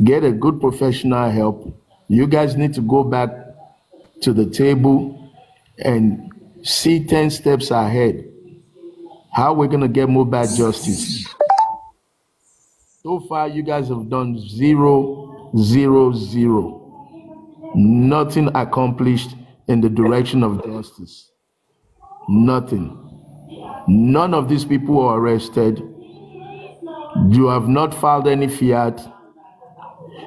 Get a good professional help. You guys need to go back to the table and see 10 steps ahead. How we're going to get Mohbad justice. So far, you guys have done 0, 0, 0. Nothing accomplished in the direction of justice. Nothing. None of these people are arrested. You have not filed any fiat.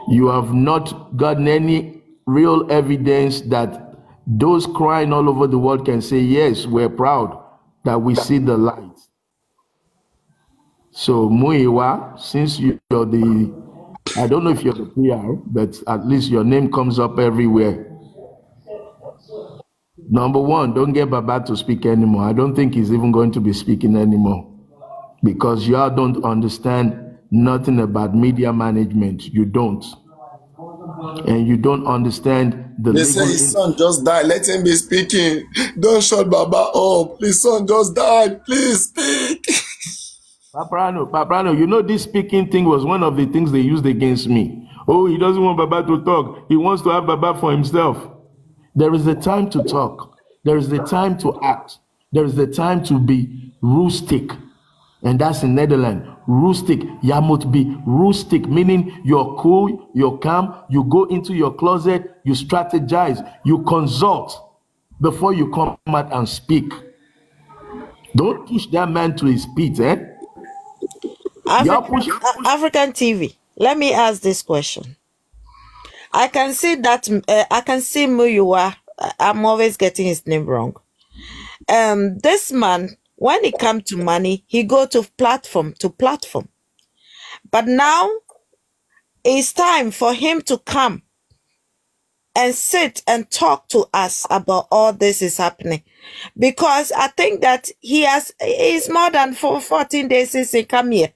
You have not gotten any real evidence that those crying all over the world can say, yes, we're proud that we see the light. So Muyiwa, since you're the, I don't know if you're the PR, but at least your name comes up everywhere. Number one, don't get Baba to speak anymore. I don't think he's even going to be speaking anymore because y'all don't understand nothing about media management. You don't. And you don't understand the They say his son just died. Let him be speaking. Don't shut Baba up. His son just died. Please speak. Paprano, you know this speaking thing was one of the things they used against me. Oh, he doesn't want Baba to talk. He wants to have Baba for himself. There is a time to talk. There is the time to act. There is the time to be rustic. And that's in Netherlands. Rustic. You must be rustic, meaning you're cool, you're calm, you go into your closet, you strategize, you consult before you come out and speak. Don't push that man to his feet, eh? African TV. Let me ask this question. I can see that I can see Muyiwa. I'm always getting his name wrong. This man, when it comes to money, he go to platform to platform. But now it's time for him to come and sit and talk to us about all this is happening. Because I think that he's more than 14 days since he come here.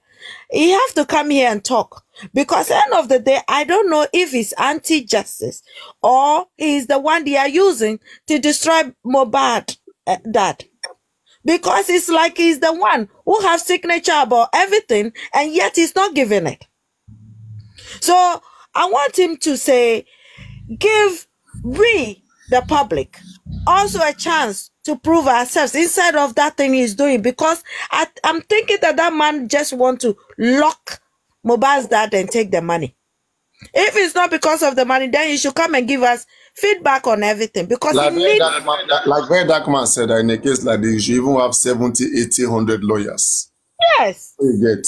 He have to come here and talk. Because at the end of the day, I don't know if he's anti-justice or he's the one they are using to destroy Mohbad dad. Because it's like he's the one who has signature about everything and yet he's not giving it. So I want him to say, give we, the public, also a chance to prove ourselves instead of that thing he's doing. Because I'm thinking that man just want to lock Mohbad's dad and take the money. If it's not because of the money, then he should come and give us feedback on everything. Because like very dark man said, in a case like this, you even have 70, 80, 100 lawyers. Yes. You get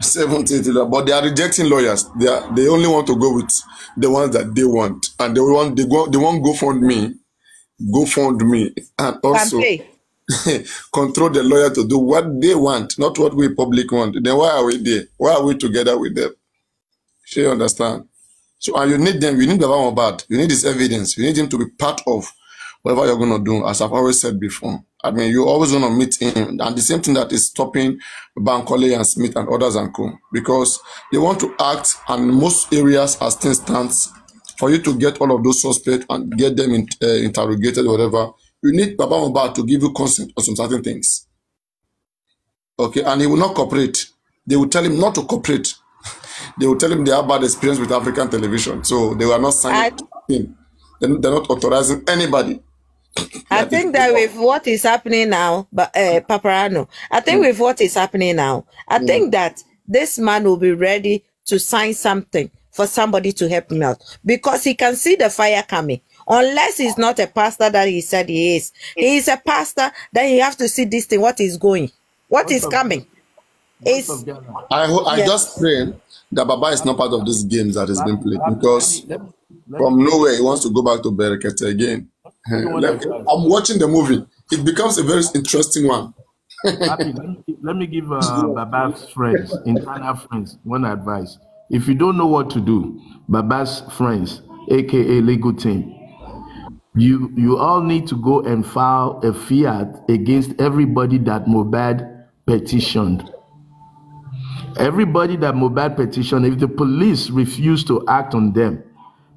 70, 80, but they are rejecting lawyers. They only want to go with the ones that they want, and they want GoFundMe, and also control the lawyer to do what they want, not what we public want. Then why are we there? Why are we together with them? So you understand? So and you need them. You need Baba Mohbad. You need this evidence. You need him to be part of whatever you're going to do. As I've always said before, I mean, you always want to meet him, and the same thing that is stopping Bankole and Smith and others and co, because they want to act, and most areas as things stands, for you to get all of those suspects and get them interrogated or whatever, you need Baba Mohbad to give you consent on some certain things. Okay, and he will not cooperate. They will tell him not to cooperate. They will tell him they have bad experience with African television, so they were not signing him. They're not authorizing anybody. I think that with what is happening now, but Paparano, I think with what is happening now, I think that this man will be ready to sign something for somebody to help him out because he can see the fire coming. Unless he's not a pastor that he said he is. He is a pastor, then he have to see this thing, what is going, what is coming. I just pray that Baba is not part of these games that is being played because from nowhere he wants to go back to Berekete again. I'm watching the movie. It becomes a very interesting one. Let me give Baba's friends, internal friends, one advice. If you don't know what to do, Baba's friends, aka legal team, you all need to go and file a fiat against everybody that Mohbad petitioned. Everybody that Mohbad petitioned, if the police refuse to act on them,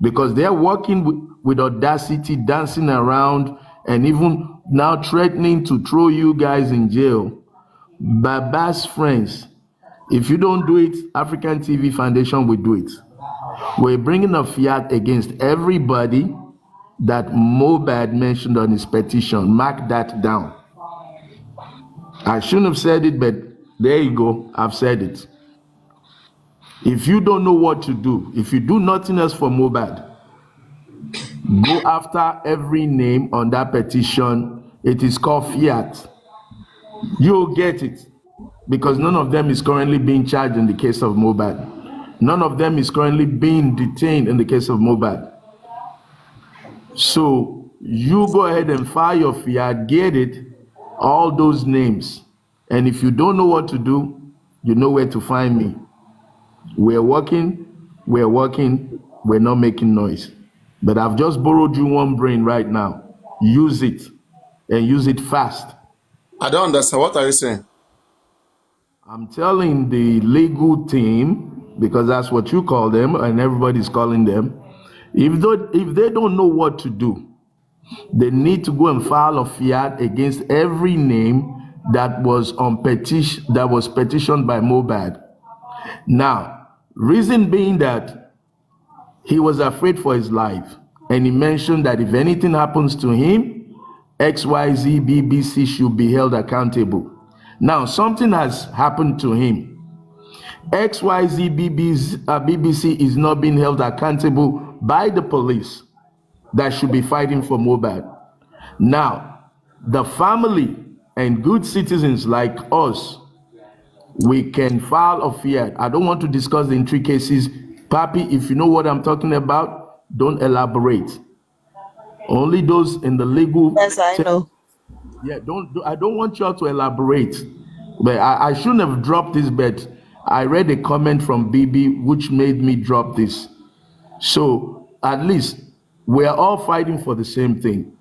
because they're working with audacity, dancing around, and even now threatening to throw you guys in jail, Baba's friends, if you don't do it, African TV Foundation will do it. We're bringing a fiat against everybody that Mohbad mentioned on his petition. Mark that down. I shouldn't have said it, but there you go. I've said it. If you don't know what to do, if you do nothing else for Mohbad, go after every name on that petition. It is called fiat. You'll get it because none of them is currently being charged in the case of Mohbad. None of them is currently being detained in the case of Mohbad. So you go ahead and file your fiat, get it, all those names. And if you don't know what to do, you know where to find me. We're working, we're not making noise. But I've just borrowed you one brain right now. Use it, and use it fast. I don't understand. What are you saying? I'm telling the legal team, because that's what you call them, and everybody's calling them, if they don't know what to do, they need to go and file a fiat against every name that was on petition, that was petitioned by Mohbad. Now, reason being that he was afraid for his life, and he mentioned that if anything happens to him, XYZ BBC should be held accountable. Now, something has happened to him. XYZ BBC is not being held accountable by the police that should be fighting for Mohbad. Now, the family and good citizens like us, we can file a fiat. I don't want to discuss the intricacies. Papi, if you know what I'm talking about, don't elaborate. Only those in the legal. Yes, I know. Yeah, I don't want y'all to elaborate. But I shouldn't have dropped this, but I read a comment from Bibi which made me drop this. So at least we're all fighting for the same thing.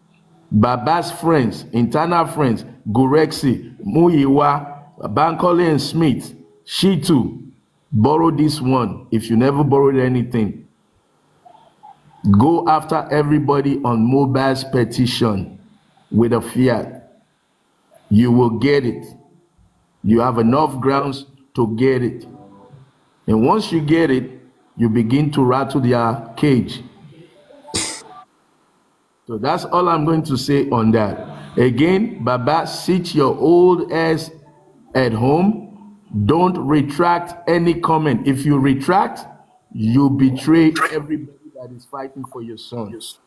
Baba's friends, internal friends, Gurexi, Muyiwa, Bankole and Smith, she too, borrow this one. If you never borrowed anything, go after everybody on Mohbad's petition with a fiat. You will get it. You have enough grounds to get it. And once you get it, you begin to rattle their cage. So that's all I'm going to say on that. Again, Baba, sit your old ass at home. Don't retract any comment. If you retract, you betray everybody that is fighting for your sons.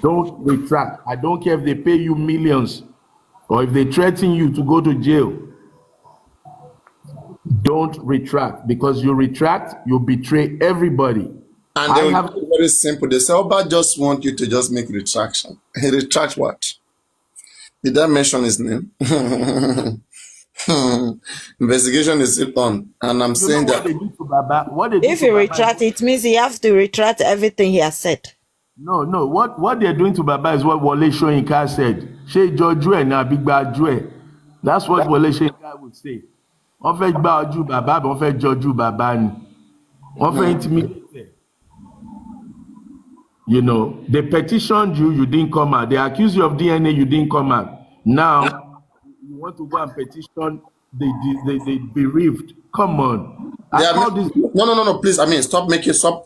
Don't retract. I don't care if they pay you millions or if they threaten you to go to jail. Don't retract, because you retract, you betray everybody. And they have very simple. They say, Oba just want you to just make retraction. He retract what? Did I mention his name? Investigation is still on, and I'm saying that if you retract, it means you have to retract everything he has said. No. What they're doing to Baba is what Wole Soyinka said. She Joju and a big bad Joe. That's what Wole Soyinka would say. On fait Baju Baba, on fait Joju Baba. On fait intimidate. You know, they petitioned you, you didn't come out. They accused you of DNA, you didn't come out. Now, you want to go and petition they bereaved. Come on. No, please. I mean, stop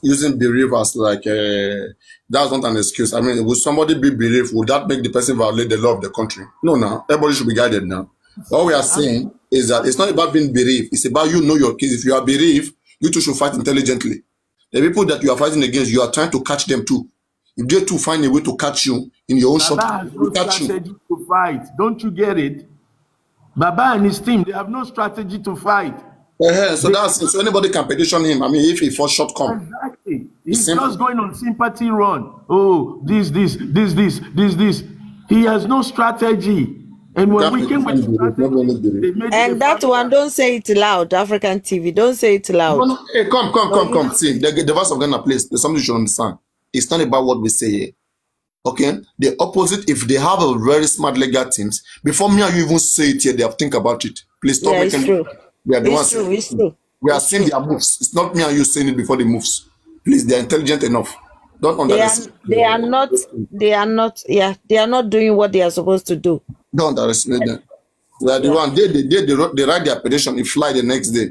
using bereaved as like that's not an excuse. I mean, would somebody be bereaved? Would that make the person violate the law of the country? No. Everybody should be guided now. All we are saying is that it's not about being bereaved. It's about you know your kids. If you are bereaved, you too should fight intelligently. The people that you are fighting against, you are trying to catch them too. If they too find a way to catch you in your own shot, no strategy to fight. Don't you get it? Baba and his team, they have no strategy to fight. So anybody can petition him. I mean, if he falls short, come. Exactly. He's just going on sympathy run. Oh, this. He has no strategy. And when we came with strategy, and that one, don't say it loud, African TV. Don't say it loud. No, hey, come. See, the voice of Ghana, please. There's something you should understand. It's not about what we say here. Okay? The opposite, if they have a very smart legal teams, before me and you even say it here, they have to think about it. Please stop making true. We are the ones. It's true. We are seeing their moves. It's not me and you saying it before the moves. Please, they are intelligent enough. Don't underestimate. They are not doing what they are supposed to do. Don't underestimate them. They are the one. They write their petition, it fly the next day.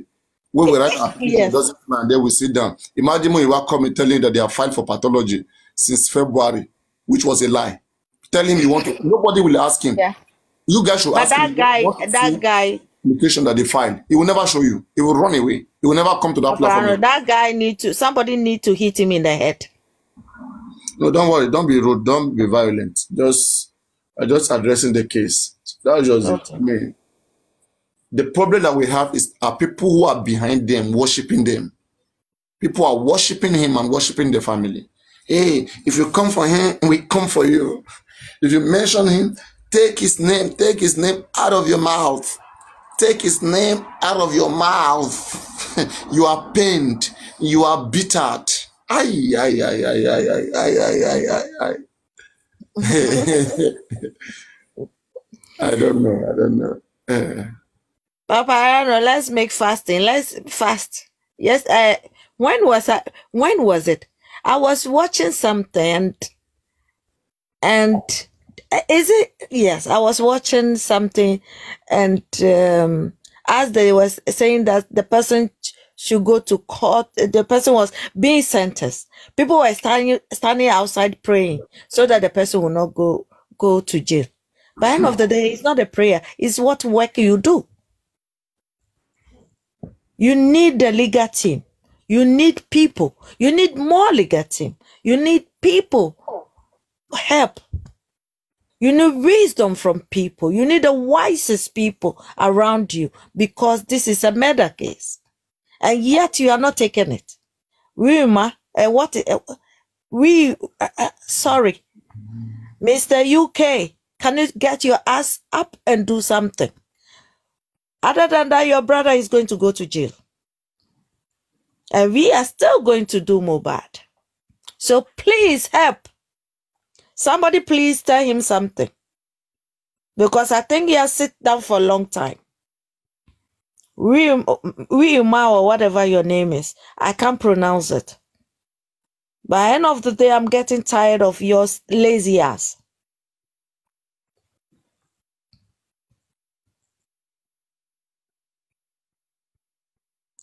When we write our petition, doesn't fly, and then we sit down. Imagine when you are coming telling that they are filed for pathology since February, which was a lie. Tell him you want to. Nobody will ask him. Yeah. You guys should ask him. That guy. Application that they filed. He will never show you. He will run away. He will never come to that platform. That guy somebody need to hit him in the head. No, don't worry. Don't be rude. Don't be violent. Just addressing the case. That's just it. I mean, the problem that we have is people who are behind them, worshiping them. People are worshiping him and worshiping the family. Hey, if you come for him, we come for you. If you mention him, take his name out of your mouth. Take his name out of your mouth. You are pained. You are bittered. Ay. I don't know. Papa, I don't know. Let's make fasting. Let's fast. Yes. When was it? I was watching something and is it? Yes, I was watching something and as they was saying that the person should go to court, the person was being sentenced. People were standing outside praying so that the person will not go to jail. By the end of the day, it's not a prayer. It's what work you do. You need the legal team. You need people. You need more legal team. You need people. Help. You need wisdom from people. You need the wisest people around you because this is a murder case. And yet you are not taking it. Sorry. Mr. UK, can you get your ass up and do something? Other than that, your brother is going to go to jail. And we are still going to do more bad. So please help. Somebody please tell him something. Because I think he has sit down for a long time. Riuma or whatever your name is. I can't pronounce it. By the end of the day, I'm getting tired of your lazy ass.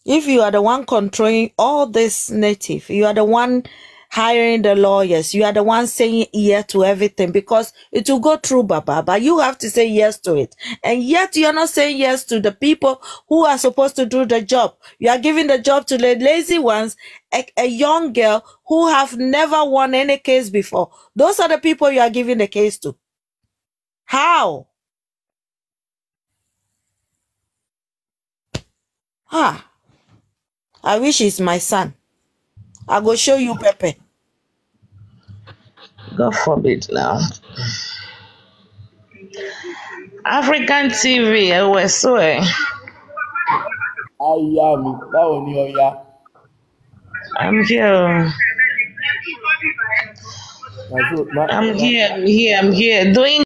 If you are the one controlling all this native, you are the one hiring the lawyers, you are the one saying yes to everything because it will go through Baba, but you have to say yes to it. And yet you are not saying yes to the people who are supposed to do the job. You are giving the job to the lazy ones, a young girl who have never won any case before. Those are the people you are giving the case to. How? I wish he's my son. I go show you Pepe. God forbid now. African TV, I was so. I'm here. I'm here. Doing